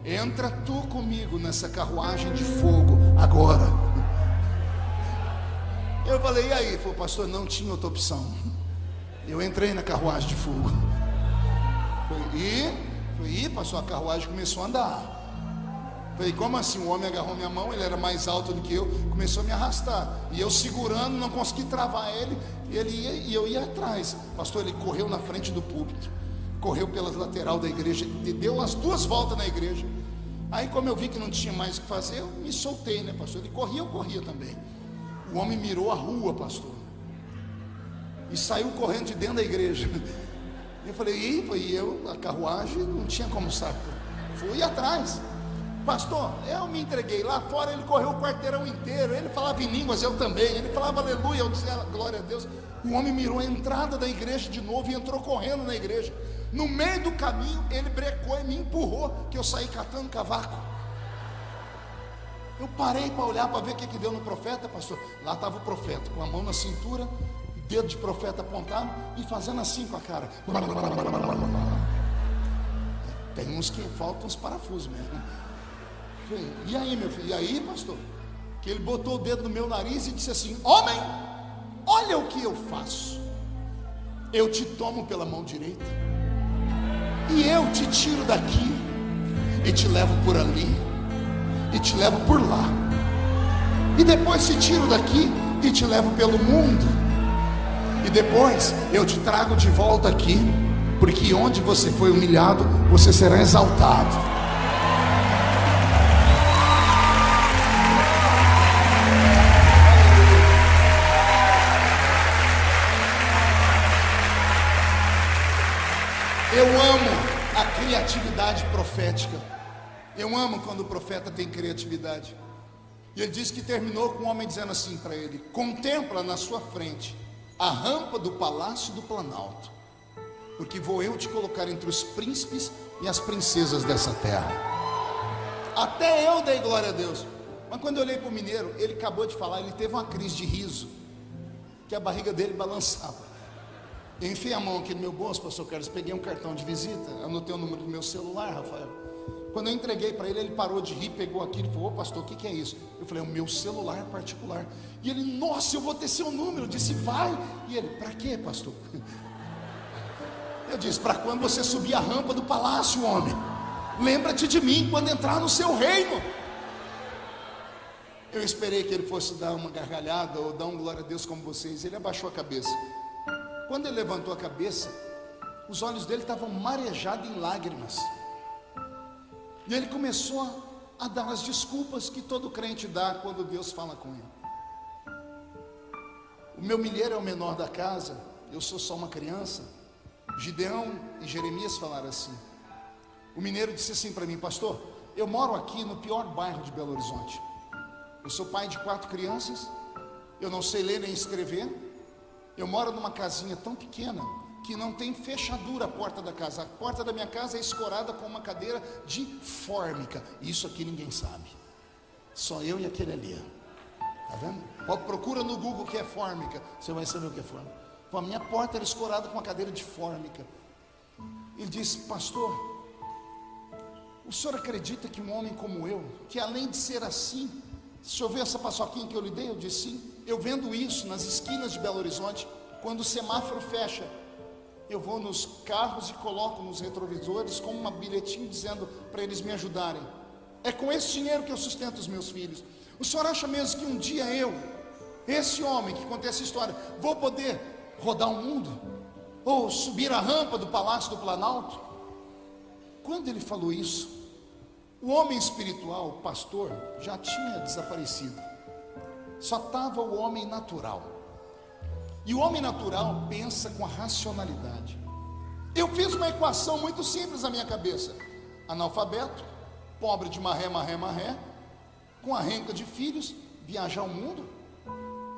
entra tu comigo nessa carruagem de fogo agora. Eu falei: e aí? Ele falou: pastor, não tinha outra opção. Eu entrei na carruagem de fogo. Falei: pastor, a carruagem começou a andar. Falei: como assim? O homem agarrou minha mão, ele era mais alto do que eu, começou a me arrastar, e eu segurando, não consegui travar ele, e ele ia, e eu ia atrás. Pastor, ele correu na frente do púlpito, correu pelas lateral da igreja, deu as 2 voltas na igreja. Aí, como eu vi que não tinha mais o que fazer, eu me soltei, né, pastor? Ele corria, eu corria também. O homem mirou a rua, pastor, e saiu correndo de dentro da igreja. Eu falei: a carruagem não tinha como sair. Fui atrás. Pastor, eu me entreguei. Lá fora ele correu o quarteirão inteiro. Ele falava em línguas, eu também. Ele falava aleluia, eu dizia glória a Deus. O homem mirou a entrada da igreja de novo e entrou correndo na igreja. No meio do caminho ele brecou e me empurrou, que eu saí catando cavaco. Eu parei para olhar, para ver o que deu no profeta, pastor. Lá estava o profeta, com a mão na cintura, dedo de profeta apontado e fazendo assim com a cara. Tem uns que faltam uns parafusos mesmo. E aí, meu filho? E aí, pastor? Que ele botou o dedo no meu nariz e disse assim: homem, olha o que eu faço. Eu te tomo pela mão direita e eu te tiro daqui e te levo por ali e te levo por lá, e depois te tiro daqui e te levo pelo mundo, e depois eu te trago de volta aqui, porque onde você foi humilhado, você será exaltado. Eu amo a criatividade profética. Eu amo quando o profeta tem criatividade. E ele diz que terminou com o homem dizendo assim para ele: contempla na sua frente a rampa do palácio do Planalto, porque vou eu te colocar entre os príncipes e as princesas dessa terra. Até eu dei glória a Deus. Mas quando eu olhei para o mineiro, ele acabou de falar, ele teve uma crise de riso, que a barriga dele balançava. Eu enfiei a mão aqui no meu bolso, pastor Carlos, peguei um cartão de visita, anotei o número do meu celular, Rafael. Quando eu entreguei para ele, ele parou de rir, pegou aquilo e falou: ô pastor, o que é isso? Eu falei: é o meu celular particular. E ele: nossa, eu vou ter seu número. Eu disse: vai. E ele: para quê, pastor? Eu disse: para quando você subir a rampa do palácio, homem, lembra-te de mim quando entrar no seu reino. Eu esperei que ele fosse dar uma gargalhada ou dar um glória a Deus como vocês. Ele abaixou a cabeça. Quando ele levantou a cabeça, os olhos dele estavam marejados em lágrimas. E ele começou a dar as desculpas que todo crente dá quando Deus fala com ele. O meu milheiro é o menor da casa, eu sou só uma criança. Gideão e Jeremias falaram assim. O mineiro disse assim para mim: pastor, eu moro aqui no pior bairro de Belo Horizonte. Eu sou pai de 4 crianças, eu não sei ler nem escrever. Eu moro numa casinha tão pequena que não tem fechadura a porta da casa. A porta da minha casa é escorada com uma cadeira de fórmica. Isso aqui ninguém sabe, só eu e aquele ali. Tá vendo? Procura no Google o que é fórmica, você vai saber o que é fórmica. A minha porta era escorada com uma cadeira de fórmica. Ele disse: pastor, o senhor acredita que um homem como eu, que além de ser assim, o senhor vê essa paçoquinha que eu lhe dei? Eu disse: sim. Eu vendo isso nas esquinas de Belo Horizonte, quando o semáforo fecha, eu vou nos carros e coloco nos retrovisores com um bilhetinho dizendo para eles me ajudarem. É com esse dinheiro que eu sustento os meus filhos. O senhor acha mesmo que um dia eu, esse homem que conta essa história, vou poder rodar o mundo? Ou subir a rampa do Palácio do Planalto? Quando ele falou isso, O homem espiritual, o pastor, já tinha desaparecido. Só estava o homem natural. E o homem natural pensa com a racionalidade. Eu fiz uma equação muito simples na minha cabeça: analfabeto, pobre de marré, com a renca de filhos, viajar o mundo,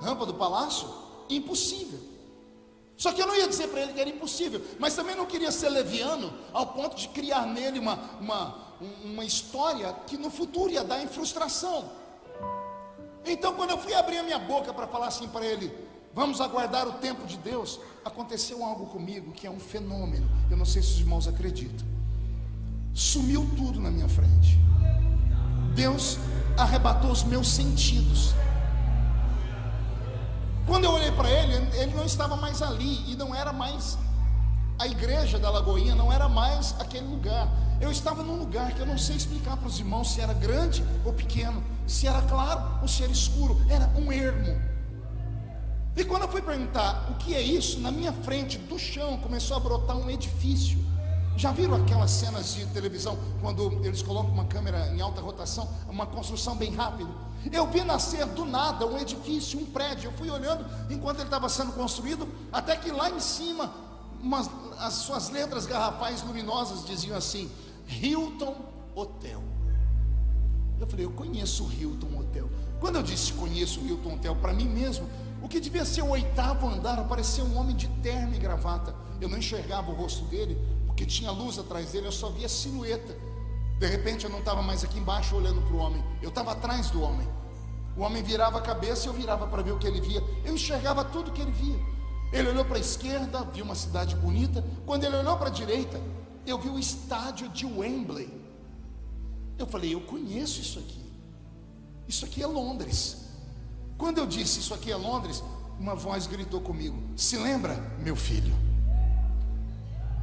rampa do palácio, impossível. Só que eu não ia dizer para ele que era impossível, mas também não queria ser leviano ao ponto de criar nele uma história que no futuro ia dar em frustração. Então, quando eu fui abrir a minha boca para falar assim para ele: vamos aguardar o tempo de Deus, aconteceu algo comigo que é um fenômeno. Eu não sei se os irmãos acreditam. Sumiu tudo na minha frente. Deus arrebatou os meus sentidos. Quando eu olhei para ele, ele não estava mais ali, e não era mais a igreja da Lagoinha, não era mais aquele lugar. Eu estava num lugar que eu não sei explicar para os irmãos se era grande ou pequeno, se era claro ou se era escuro. Era um ermo. E quando eu fui perguntar o que é isso, na minha frente, do chão, começou a brotar um edifício. Já viram aquelas cenas de televisão, quando eles colocam uma câmera em alta rotação, uma construção bem rápida? Eu vi nascer do nada um edifício, um prédio. Eu fui olhando enquanto ele estava sendo construído, até que lá em cima, as suas letras garrafais luminosas diziam assim: Hilton Hotel. Eu falei: eu conheço o Hilton Hotel. Quando eu disse conheço o Hilton Hotel, para mim mesmo, o que devia ser o 8º andar, apareceu um homem de terno e gravata. Eu não enxergava o rosto dele, porque tinha luz atrás dele, eu só via silhueta. De repente eu não estava mais aqui embaixo olhando para o homem, eu estava atrás do homem. O homem virava a cabeça e eu virava para ver o que ele via. Eu enxergava tudo o que ele via. Ele olhou para a esquerda, viu uma cidade bonita. Quando ele olhou para a direita, eu vi o estádio de Wembley. Eu falei: eu conheço isso aqui. Isso aqui é Londres. Quando eu disse isso aqui é Londres, uma voz gritou comigo: se lembra, meu filho?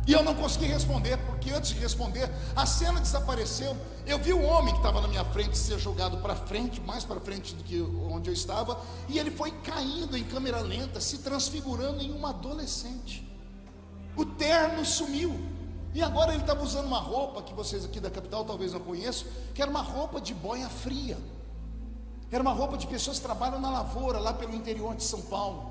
E eu não consegui responder, porque antes de responder, a cena desapareceu. Eu vi o homem que estava na minha frente ser jogado para frente, mais para frente do que onde eu estava, e ele foi caindo em câmera lenta, se transfigurando em um adolescente. O terno sumiu, e agora ele estava usando uma roupa que vocês aqui da capital talvez não conheçam, que era uma roupa de boia fria. Era uma roupa de pessoas que trabalham na lavoura, lá pelo interior de São Paulo.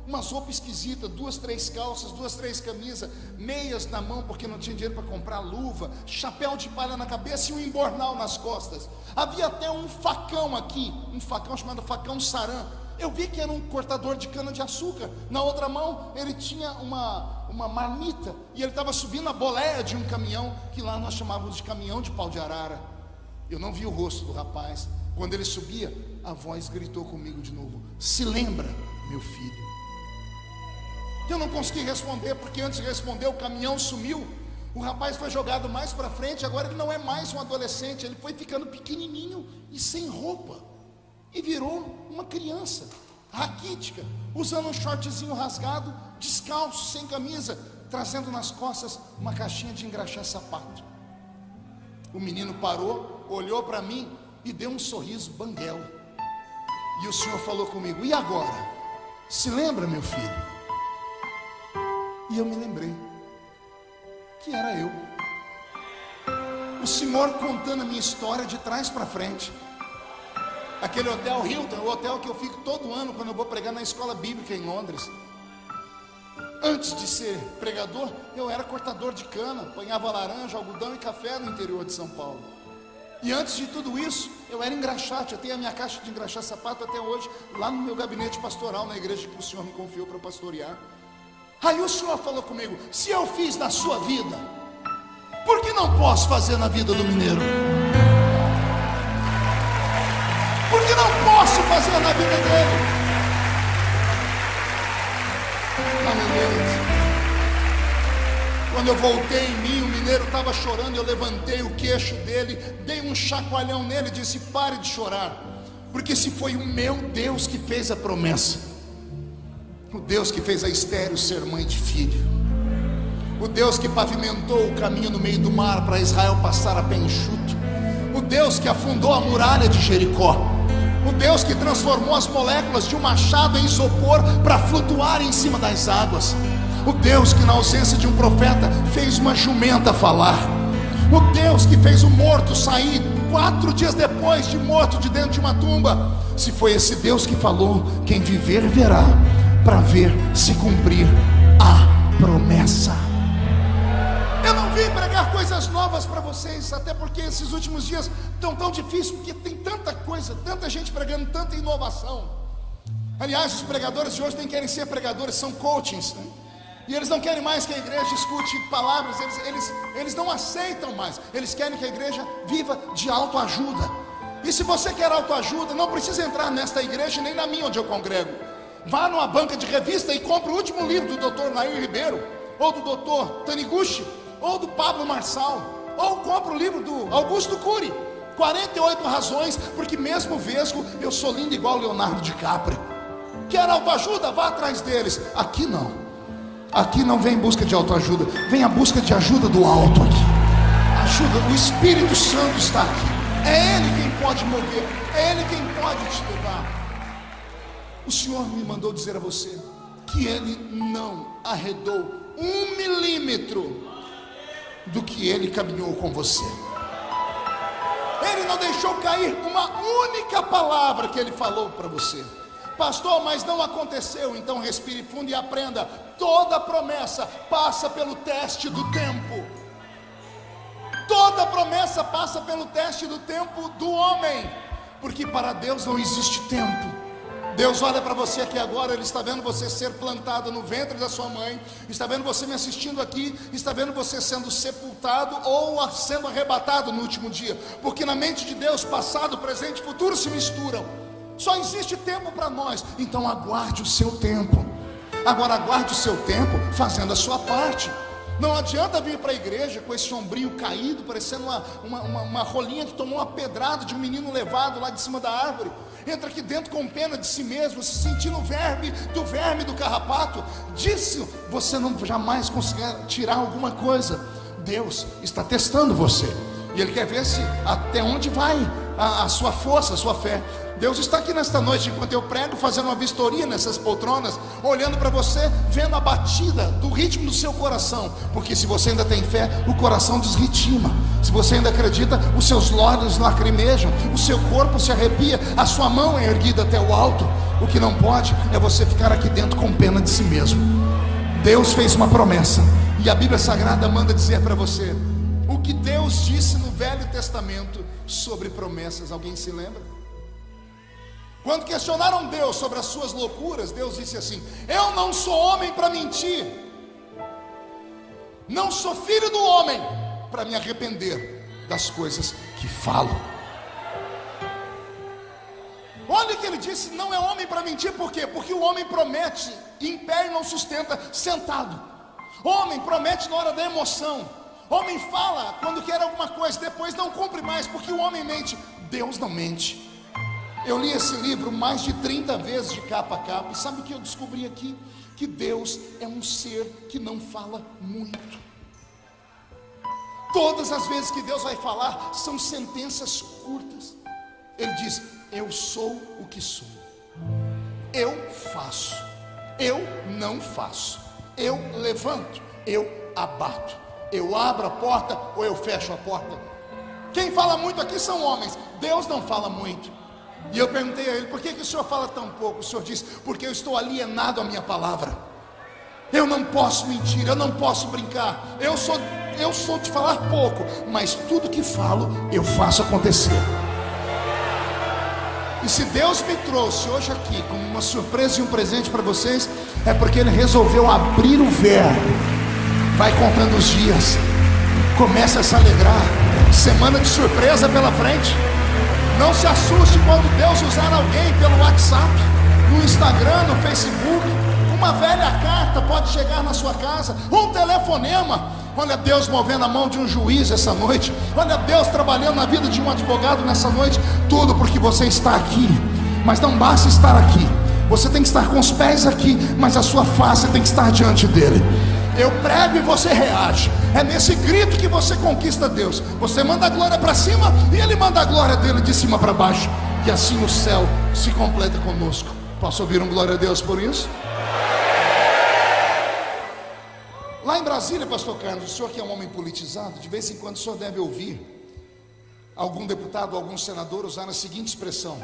Umas roupas esquisitas, 2, 3 calças, 2, 3 camisas, meias na mão porque não tinha dinheiro para comprar luva, chapéu de palha na cabeça e um embornal nas costas. Havia até um facão aqui, um facão chamado facão Saran. Eu vi que era um cortador de cana de açúcar. Na outra mão ele tinha uma marmita, e ele estava subindo a boleia de um caminhão, que lá nós chamávamos de caminhão de pau de arara. Eu não vi o rosto do rapaz. Quando ele subia, a voz gritou comigo de novo: se lembra, meu filho? Eu não consegui responder, porque antes de responder o caminhão sumiu. O rapaz foi jogado mais para frente. Agora ele não é mais um adolescente, ele foi ficando pequenininho e sem roupa, e virou uma criança raquítica, usando um shortzinho rasgado, descalço, sem camisa, trazendo nas costas uma caixinha de engraxar sapato. O menino parou, olhou para mim e deu um sorriso banguelo. E o Senhor falou comigo: e agora? Se lembra, meu filho? E eu me lembrei que era eu. O Senhor contando a minha história de trás para frente. Aquele hotel Hilton, o hotel que eu fico todo ano quando eu vou pregar na escola bíblica em Londres. Antes de ser pregador, eu era cortador de cana, apanhava laranja, algodão e café no interior de São Paulo. E antes de tudo isso, eu era engraxate. Eu tenho a minha caixa de engraxar sapato até hoje, lá no meu gabinete pastoral, na igreja que o Senhor me confiou para pastorear. Aí o Senhor falou comigo: se eu fiz na sua vida, por que não posso fazer na vida do mineiro? Por que não posso fazer na vida dele? Aleluia. Quando eu voltei em mim, o mineiro estava chorando. Eu levantei o queixo dele, dei um chacoalhão nele e disse: pare de chorar, porque se foi o meu Deus que fez a promessa, o Deus que fez a estéril ser mãe de filho, o Deus que pavimentou o caminho no meio do mar para Israel passar a pé enxuto, o Deus que afundou a muralha de Jericó, o Deus que transformou as moléculas de um machado em isopor para flutuar em cima das águas, o Deus que na ausência de um profeta fez uma jumenta falar, o Deus que fez o morto sair 4 dias depois de morto de dentro de uma tumba. Se foi esse Deus que falou, quem viver verá, para ver se cumprir a promessa. Eu não vim pregar coisas novas para vocês, até porque esses últimos dias estão tão difíceis, porque tem tanta coisa, tanta gente pregando, tanta inovação. Aliás, os pregadores de hoje nem querem ser pregadores, são coachings, né? E eles não querem mais que a igreja escute palavras, eles não aceitam mais. Eles querem que a igreja viva de autoajuda. E se você quer autoajuda, não precisa entrar nesta igreja nem na minha onde eu congrego. Vá numa banca de revista e compre o último livro do Dr. Nair Ribeiro, ou do Dr. Taniguchi, ou do Pablo Marçal, ou compre o livro do Augusto Cury, 48 razões porque mesmo vesgo eu sou lindo igual Leonardo DiCaprio. Quer autoajuda? Vá atrás deles. Aqui não. Aqui não vem em busca de autoajuda, vem a busca de ajuda do alto aqui. Ajuda, o Espírito Santo está aqui. É Ele quem pode mover, é Ele quem pode te levar. O Senhor me mandou dizer a você que Ele não arredou 1 milímetro do que Ele caminhou com você. Ele não deixou cair uma única palavra que Ele falou para você. Pastor, mas não aconteceu. Então respire fundo e aprenda. Toda promessa passa pelo teste do tempo. Toda promessa passa pelo teste do tempo do homem, porque para Deus não existe tempo. Deus olha para você aqui agora, Ele está vendo você ser plantado no ventre da sua mãe, está vendo você me assistindo aqui, está vendo você sendo sepultado ou sendo arrebatado no último dia, porque na mente de Deus passado, presente e futuro se misturam. Só existe tempo para nós. Então aguarde o seu tempo. Agora aguarde o seu tempo fazendo a sua parte. Não adianta vir para a igreja com esse ombrinho caído, parecendo uma rolinha que tomou uma pedrada de um menino levado lá de cima da árvore. Entra aqui dentro com pena de si mesmo, se sentindo do verme do carrapato. Disso você não jamais conseguirá tirar alguma coisa. Deus está testando você, e Ele quer ver se até onde vai a sua força, a sua fé. Deus está aqui nesta noite, enquanto eu prego, fazendo uma vistoria nessas poltronas, olhando para você, vendo a batida do ritmo do seu coração. Porque se você ainda tem fé, o coração desritima. Se você ainda acredita, os seus olhos lacrimejam, o seu corpo se arrepia, a sua mão é erguida até o alto. O que não pode é você ficar aqui dentro com pena de si mesmo. Deus fez uma promessa, e a Bíblia Sagrada manda dizer para você o que Deus disse no Velho Testamento sobre promessas. Alguém se lembra? Quando questionaram Deus sobre as suas loucuras, Deus disse assim: eu não sou homem para mentir, não sou filho do homem para me arrepender das coisas que falo. Olha o que ele disse: não é homem para mentir. Por quê? Porque o homem promete em pé e não sustenta sentado. Homem promete na hora da emoção. Homem fala quando quer alguma coisa, depois não cumpre mais, porque o homem mente. Deus não mente. Eu li esse livro mais de 30 vezes de capa a capa, e sabe o que eu descobri aqui? Que Deus é um ser que não fala muito. Todas as vezes que Deus vai falar, são sentenças curtas. Ele diz: eu sou o que sou, eu faço, eu não faço, eu levanto, eu abato, eu abro a porta ou eu fecho a porta. Quem fala muito aqui são homens. Deus não fala muito. E eu perguntei a ele: por que o senhor fala tão pouco? O senhor disse: porque eu estou alienado à minha palavra. Eu não posso mentir, eu não posso brincar. Eu sou de falar pouco, mas tudo que falo eu faço acontecer. E se Deus me trouxe hoje aqui como uma surpresa e um presente para vocês, é porque Ele resolveu abrir o véu. Vai contando os dias, começa a se alegrar. Semana de surpresa pela frente. Não se assuste quando Deus usar alguém pelo WhatsApp, no Instagram, no Facebook. Uma velha carta pode chegar na sua casa, um telefonema. Olha Deus movendo a mão de um juiz essa noite. Olha Deus trabalhando na vida de um advogado nessa noite. Tudo porque você está aqui. Mas não basta estar aqui, você tem que estar com os pés aqui, mas a sua face tem que estar diante dele. Eu prego e você reage. É nesse grito que você conquista Deus. Você manda a glória para cima e Ele manda a glória dele de cima para baixo. E assim o céu se completa conosco. Posso ouvir um glória a Deus por isso? Lá em Brasília, pastor Carlos, o senhor que é um homem politizado, de vez em quando o senhor deve ouvir algum deputado, algum senador usaram a seguinte expressão: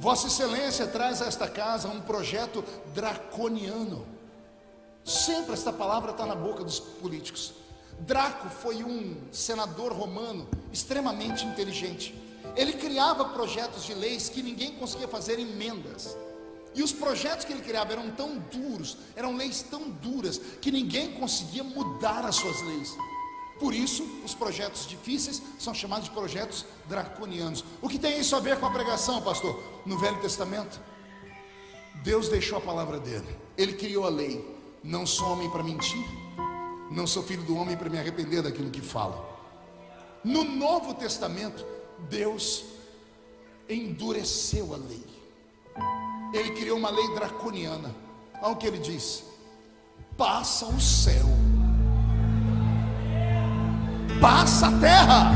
Vossa Excelência traz a esta casa um projeto draconiano. Sempre esta palavra está na boca dos políticos. Draco foi um senador romano extremamente inteligente. Ele criava projetos de leis que ninguém conseguia fazer emendas. E os projetos que ele criava eram tão duros, eram leis tão duras, que ninguém conseguia mudar as suas leis. Por isso, os projetos difíceis são chamados de projetos draconianos. O que tem isso a ver com a pregação, pastor? No Velho Testamento, Deus deixou a palavra dele. Ele criou a lei. Não sou homem para mentir, não sou filho do homem para me arrepender daquilo que falo. No Novo Testamento, Deus endureceu a lei. Ele criou uma lei draconiana. Olha o que ele diz: passa o céu, passa a terra,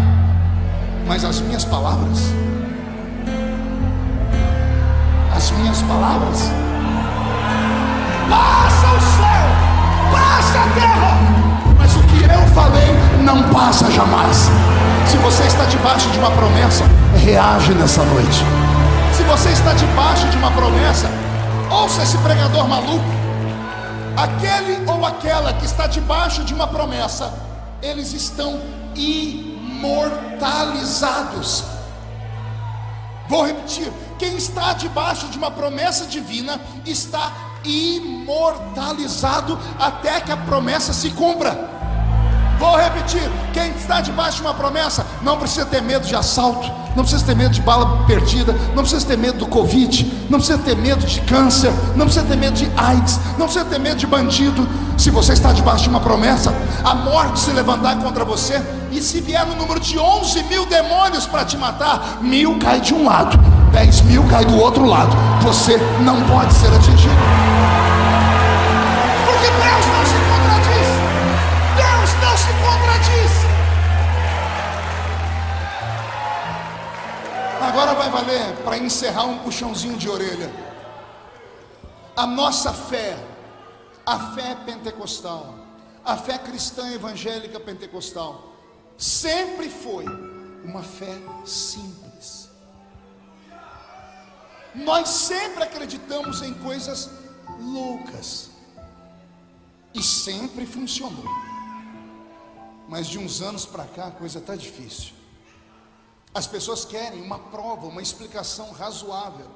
mas as minhas palavras passa o céu, passa a terra, mas o que eu falei não passa jamais. Se você está debaixo de uma promessa, reage nessa noite. Se você está debaixo de uma promessa, ouça esse pregador maluco. Aquele ou aquela que está debaixo de uma promessa, eles estão imortalizados. Vou repetir: quem está debaixo de uma promessa divina está imortalizado até que a promessa se cumpra. Vou repetir: quem está debaixo de uma promessa não precisa ter medo de assalto, não precisa ter medo de bala perdida, não precisa ter medo do Covid, não precisa ter medo de câncer, não precisa ter medo de AIDS, não precisa ter medo de bandido. Se você está debaixo de uma promessa, a morte se levantar contra você, e se vier no número de 11 mil demônios para te matar, 1000 cai de um lado, 10 mil cai do outro lado. Você não pode ser atingido, porque Deus não se contradiz. Deus não se contradiz. Agora vai valer para encerrar um puxãozinho de orelha. A nossa fé, a fé pentecostal, a fé cristã evangélica pentecostal, sempre foi uma fé simples. Nós sempre acreditamos em coisas loucas, e sempre funcionou. Mas de uns anos para cá a coisa está difícil. As pessoas querem uma prova, uma explicação razoável,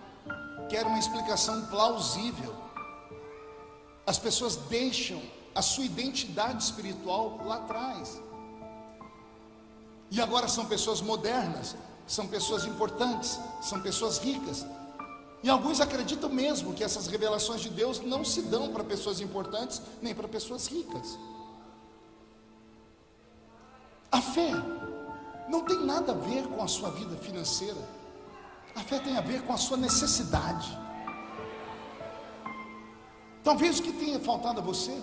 querem uma explicação plausível. As pessoas deixam a sua identidade espiritual lá atrás. E agora são pessoas modernas, são pessoas importantes, são pessoas ricas. E alguns acreditam mesmo que essas revelações de Deus não se dão para pessoas importantes, nem para pessoas ricas. A fé não tem nada a ver com a sua vida financeira. A fé tem a ver com a sua necessidade. Talvez o que tenha faltado a você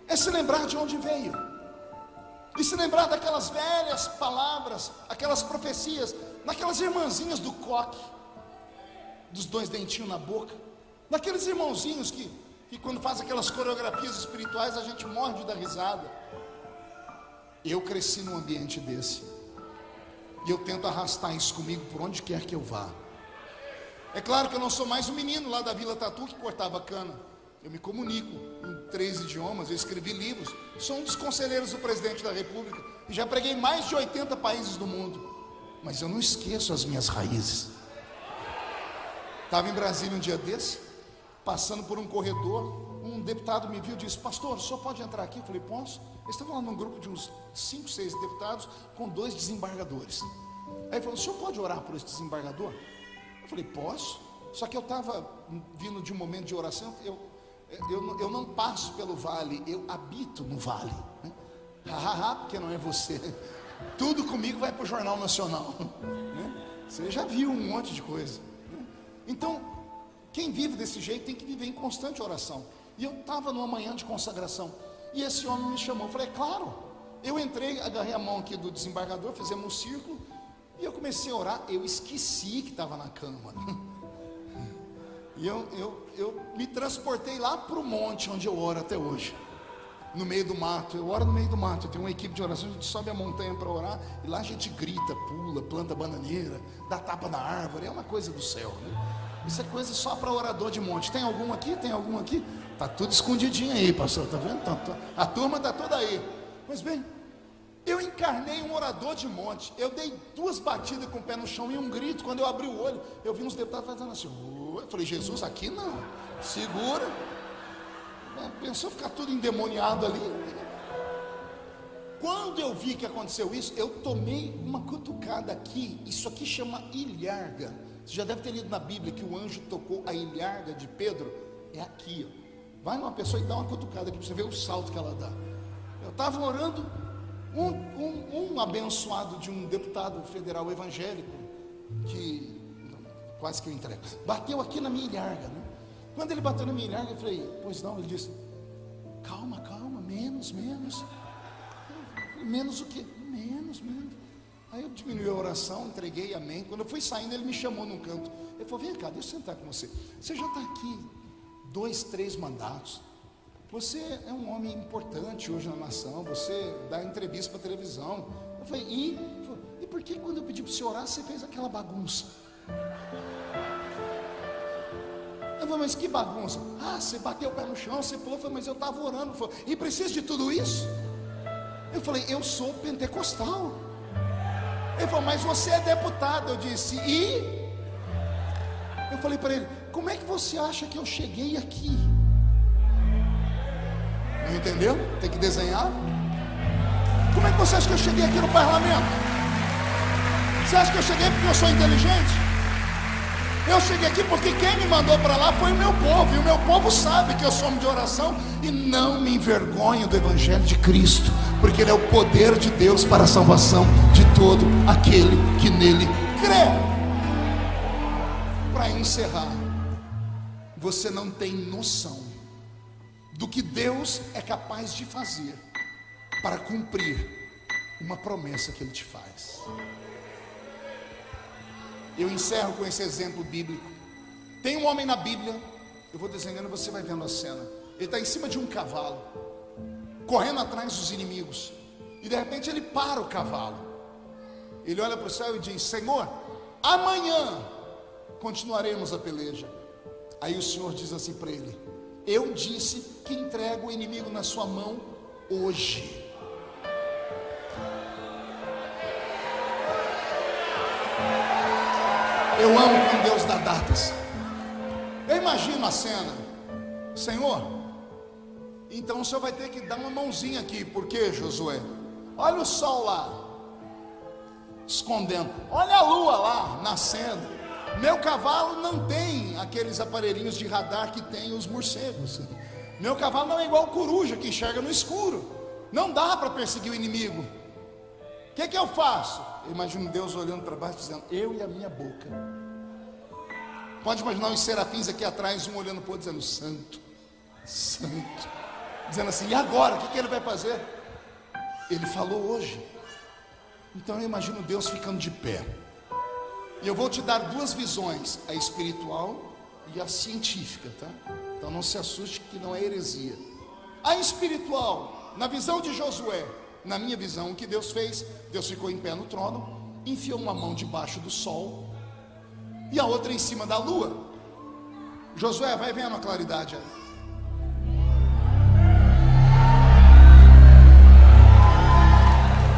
é se lembrar de onde veio, e se lembrar daquelas velhas palavras, aquelas profecias, daquelas irmãzinhas do coque, dos 2 dentinhos na boca, daqueles irmãozinhos que quando faz aquelas coreografias espirituais a gente morre de dar risada. Eu cresci num ambiente desse, e eu tento arrastar isso comigo por onde quer que eu vá. É claro que eu não sou mais um menino lá da Vila Tatu que cortava cana. Eu me comunico em 3 idiomas, eu escrevi livros, sou um dos conselheiros do presidente da República, e já preguei em mais de 80 países do mundo. Mas eu não esqueço as minhas raízes. Estava em Brasília um dia desse, passando por um corredor, um deputado me viu e disse: pastor, o senhor pode entrar aqui? Eu falei: posso. Eles estavam lá num grupo de uns 5, 6 deputados com 2 desembargadores. Aí ele falou: o senhor pode orar por esse desembargador? Eu falei: posso. Só que eu estava vindo de um momento de oração, eu não passo pelo vale, eu habito no vale, né? Porque não é você. Tudo comigo vai para o Jornal Nacional, né? Você já viu um monte de coisa, né? Então, quem vive desse jeito tem que viver em constante oração. E eu estava numa manhã de consagração, e esse homem me chamou. Eu falei: claro. Eu entrei, agarrei a mão aqui do desembargador, fizemos um círculo, e eu comecei a orar. Eu esqueci que estava na cama, e eu me transportei lá para o monte onde eu oro até hoje. no meio do mato. Eu oro no meio do mato. Eu tenho uma equipe de oração. A gente sobe a montanha para orar. E lá a gente grita, pula, planta bananeira, dá tapa na árvore. É uma coisa do céu, né? Isso é coisa só para orador de monte. Tem algum aqui? Tem algum aqui? Tá tudo escondidinho aí, pastor. Tá vendo? A turma tá toda aí. Pois bem, eu encarnei um orador de monte. Eu dei 2 batidas com o pé no chão e um grito. Quando eu abri o olho, eu vi uns deputados fazendo assim. Eu falei, Jesus, aqui não. Segura. Pensou ficar tudo endemoniado ali? Quando eu vi que aconteceu isso, eu tomei uma cutucada aqui. Isso aqui chama ilharga. Você já deve ter lido na Bíblia que o anjo tocou a ilharga de Pedro. É aqui, ó. Vai numa pessoa e dá uma cutucada aqui para você ver o salto que ela dá. Eu estava orando, um abençoado de um deputado federal evangélico, que quase que eu entrego, bateu aqui na minha ilharga, né? Quando ele bateu na minha ilharga, eu falei, pois não, ele disse, calma, menos. Menos o quê? Menos. Aí eu diminui a oração, entreguei, amém. Quando eu fui saindo, ele me chamou num canto. Ele falou, vem cá, deixa eu sentar com você. Você já está aqui 2, 3 mandatos. Você é um homem importante hoje na nação. Você dá entrevista para televisão. Eu falei, e por que quando eu pedi para você orar, você fez aquela bagunça? Eu falei, mas que bagunça? Você bateu o pé no chão, você pulou. Eu falei, mas eu estava orando. Falei, e precisa de tudo isso? Eu falei, eu sou pentecostal. Ele falou, mas você é deputado. Eu disse, e? Eu falei para ele, como é que você acha que eu cheguei aqui? Não entendeu? Tem que desenhar. Como é que você acha que eu cheguei aqui no parlamento? Você acha que eu cheguei porque eu sou inteligente? Eu cheguei aqui porque quem me mandou para lá foi o meu povo. E o meu povo sabe que eu sou homem de oração. E não me envergonho do Evangelho de Cristo, porque ele é o poder de Deus para a salvação de todo aquele que nele crê. Para encerrar, você não tem noção do que Deus é capaz de fazer para cumprir uma promessa que Ele te faz. Eu encerro com esse exemplo bíblico. Tem um homem na Bíblia, eu vou desenhando e você vai vendo a cena. Ele está em cima de um cavalo, correndo atrás dos inimigos. E de repente ele para o cavalo. Ele olha para o céu e diz, Senhor, amanhã continuaremos a peleja. Aí o Senhor diz assim para ele, eu disse que entrego o inimigo na sua mão hoje. Eu amo quando Deus dá datas. Eu imagino a cena. Senhor, então o Senhor vai ter que dar uma mãozinha aqui. Por quê, Josué? Olha o sol lá escondendo, olha a lua lá nascendo. Meu cavalo não tem aqueles aparelhinhos de radar que tem os morcegos. Meu cavalo não é igual coruja que enxerga no escuro. Não dá para perseguir o inimigo. O que eu faço? Eu imagino Deus olhando para baixo dizendo, eu e a minha boca. Pode imaginar os serafins aqui atrás, um olhando para o outro dizendo, santo, santo, dizendo assim, e agora? O que ele vai fazer? Ele falou hoje. Então eu imagino Deus ficando de pé. E eu vou te dar 2 visões, a espiritual e a científica, tá? Então não se assuste que não é heresia. A espiritual, na visão de Josué, na minha visão, o que Deus fez? Deus ficou em pé no trono, enfiou uma mão debaixo do sol e a outra em cima da lua. Josué, vai vendo a claridade aí.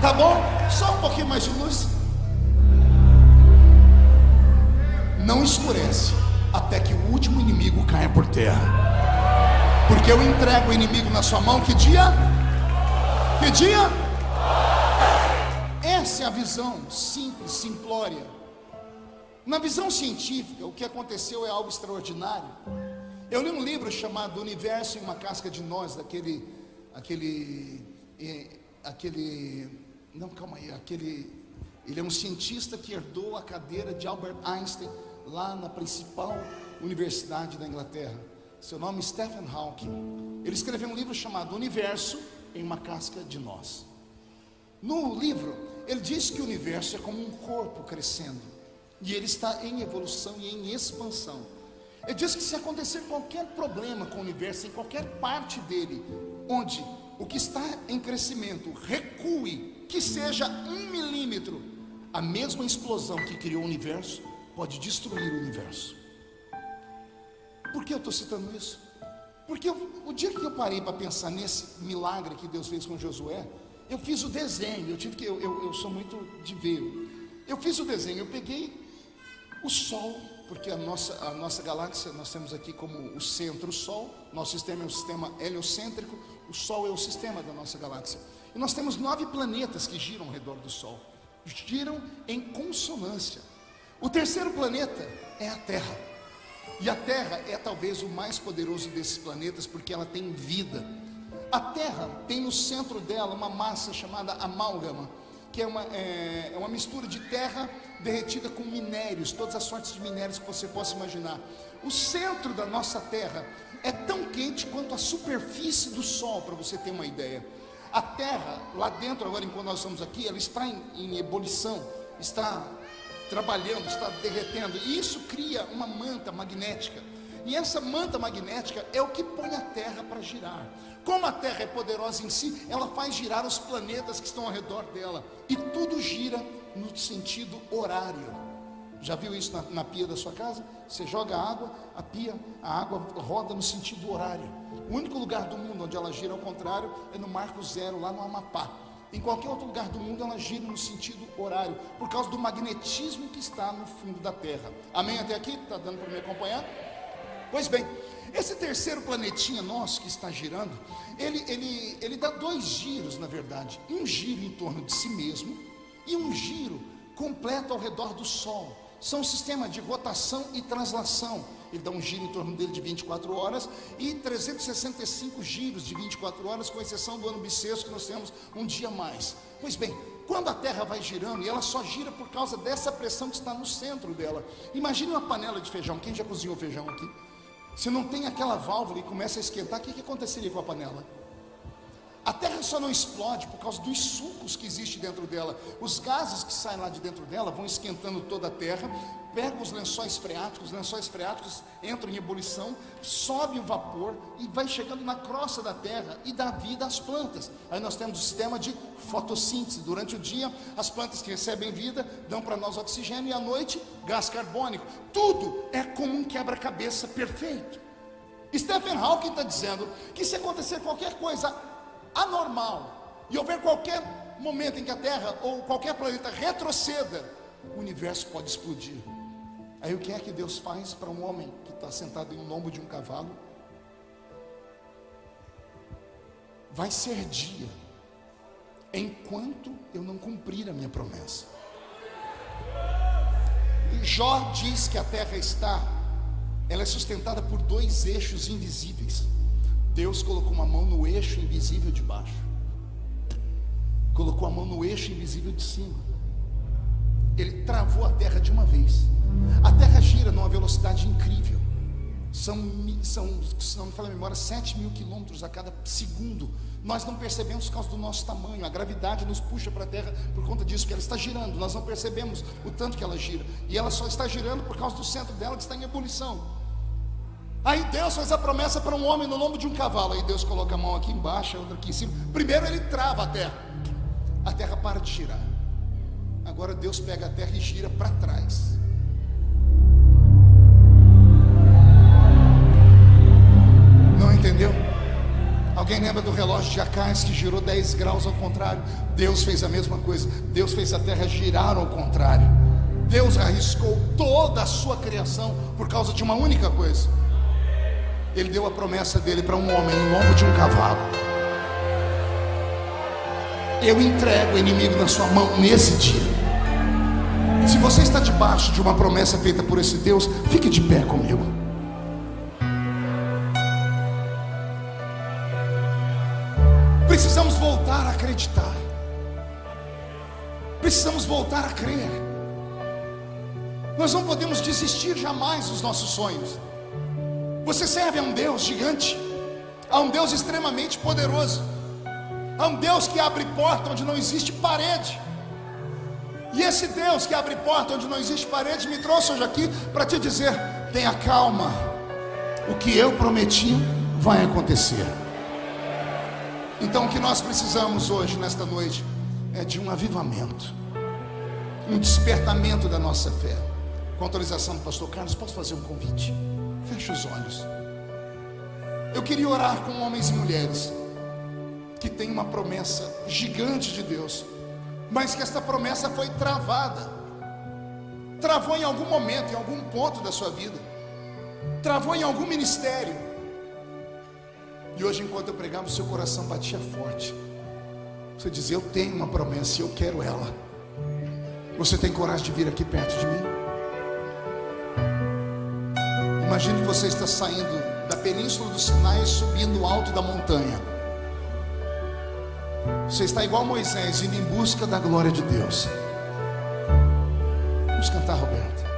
Tá bom? Só um pouquinho mais de luz. Não escurece até que o último inimigo caia por terra. Porque eu entrego o inimigo na sua mão. Que dia? Que dia? Essa é a visão simples, simplória. Na visão científica, o que aconteceu é algo extraordinário. Eu li um livro chamado Universo em uma Casca de Nós, ele é um cientista que herdou a cadeira de Albert Einstein lá na principal universidade da Inglaterra. Seu nome é Stephen Hawking. Ele escreveu um livro chamado Universo em uma Casca de Nós. No livro, ele diz que o universo é como um corpo crescendo, e ele está em evolução e em expansão. Ele diz que se acontecer qualquer problema com o universo, em qualquer parte dele, onde o que está em crescimento recue, que seja 1 milímetro, a mesma explosão que criou o universo pode destruir o universo. Por que eu estou citando isso? Porque o dia que eu parei para pensar nesse milagre que Deus fez com Josué, eu fiz o desenho. Eu sou muito de ver. Eu fiz o desenho, eu peguei o Sol, porque a nossa galáxia, nós temos aqui como o centro o Sol. Nosso sistema é um sistema heliocêntrico, o Sol é o sistema da nossa galáxia. E nós temos 9 planetas que giram ao redor do Sol, giram em consonância. O terceiro planeta é a Terra, e a Terra é talvez o mais poderoso desses planetas, porque ela tem vida. A Terra tem no centro dela uma massa chamada amálgama, que é uma mistura de terra derretida com minérios, todas as sortes de minérios que você possa imaginar. O centro da nossa Terra é tão quente quanto a superfície do Sol, para você ter uma ideia. A Terra, lá dentro, agora enquanto nós estamos aqui, ela está em ebulição, está trabalhando, está derretendo, e isso cria uma manta magnética, e essa manta magnética é o que põe a Terra para girar. Como a Terra é poderosa em si, ela faz girar os planetas que estão ao redor dela, e tudo gira no sentido horário. Já viu isso na pia da sua casa? Você joga água, a água roda no sentido horário. O único lugar do mundo onde ela gira ao contrário é no Marco Zero, lá no Amapá. Em qualquer outro lugar do mundo ela gira no sentido horário, por causa do magnetismo que está no fundo da Terra. Amém até aqui? Está dando para me acompanhar? Pois bem, esse terceiro planetinha nosso que está girando, ele dá 2 giros, na verdade. Um giro em torno de si mesmo e um giro completo ao redor do Sol. São um sistema de rotação e translação. Ele dá um giro em torno dele de 24 horas e 365 giros de 24 horas, com exceção do ano bissexto, que nós temos um dia a mais. Pois bem, quando a Terra vai girando, e ela só gira por causa dessa pressão que está no centro dela. Imagine uma panela de feijão. Quem já cozinhou feijão aqui? Se não tem aquela válvula e começa a esquentar, o que aconteceria com a panela? A Terra só não explode por causa dos sucos que existem dentro dela. Os gases que saem lá de dentro dela vão esquentando toda a Terra, pegam os lençóis freáticos entram em ebulição, sobe o vapor e vai chegando na crosta da Terra e dá vida às plantas. Aí nós temos o sistema de fotossíntese. Durante o dia, as plantas que recebem vida dão para nós oxigênio, e à noite, gás carbônico. Tudo é como um quebra-cabeça perfeito. Stephen Hawking está dizendo que se acontecer qualquer coisa anormal e houver qualquer momento em que a Terra ou qualquer planeta retroceda, o universo pode explodir. Aí o que é que Deus faz para um homem que está sentado em um lombo de um cavalo? Vai ser dia enquanto eu não cumprir a minha promessa. E Jó diz que a Terra ela é sustentada por 2 eixos invisíveis. Deus colocou uma mão no eixo invisível de baixo, colocou a mão no eixo invisível de cima. Ele travou a Terra de uma vez. A Terra gira numa velocidade incrível. São, se não me falha a memória, 7.000 quilômetros a cada segundo. Nós não percebemos por causa do nosso tamanho. A gravidade nos puxa para a Terra por conta disso, que ela está girando. Nós não percebemos o tanto que ela gira. E ela só está girando por causa do centro dela, que está em ebulição. Aí Deus faz a promessa para um homem no lombo de um cavalo. Aí Deus coloca a mão aqui embaixo, a outra aqui em cima. Primeiro ele trava a Terra para de girar. Agora Deus pega a Terra e gira para trás. Não entendeu? Alguém lembra do relógio de Acais que girou 10 graus ao contrário? Deus fez a mesma coisa. Deus fez a Terra girar ao contrário. Deus arriscou toda a sua criação por causa de uma única coisa. Ele deu a promessa dele para um homem em lombo de um cavalo. Eu entrego o inimigo na sua mão nesse dia. Se você está debaixo de uma promessa feita por esse Deus, fique de pé comigo. Precisamos voltar a acreditar. Precisamos voltar a crer. Nós não podemos desistir jamais dos nossos sonhos. Você serve a um Deus gigante, a um Deus extremamente poderoso, a um Deus que abre porta onde não existe parede. E esse Deus que abre porta onde não existe parede me trouxe hoje aqui para te dizer: tenha calma, o que eu prometi vai acontecer. Então o que nós precisamos hoje, nesta noite, é de um avivamento, um despertamento da nossa fé. Com autorização do pastor Carlos, posso fazer um convite? Feche os olhos. Eu queria orar com homens e mulheres que têm uma promessa gigante de Deus, mas que esta promessa foi travada. Travou em algum momento, em algum ponto da sua vida. Travou em algum ministério. E hoje, enquanto eu pregava, o seu coração batia forte. Você dizia: eu tenho uma promessa e eu quero ela. Você tem coragem de vir aqui perto de mim? Imagine que você está saindo da península do Sinai, subindo o alto da montanha. Você está igual Moisés, indo em busca da glória de Deus. Vamos cantar, Roberto.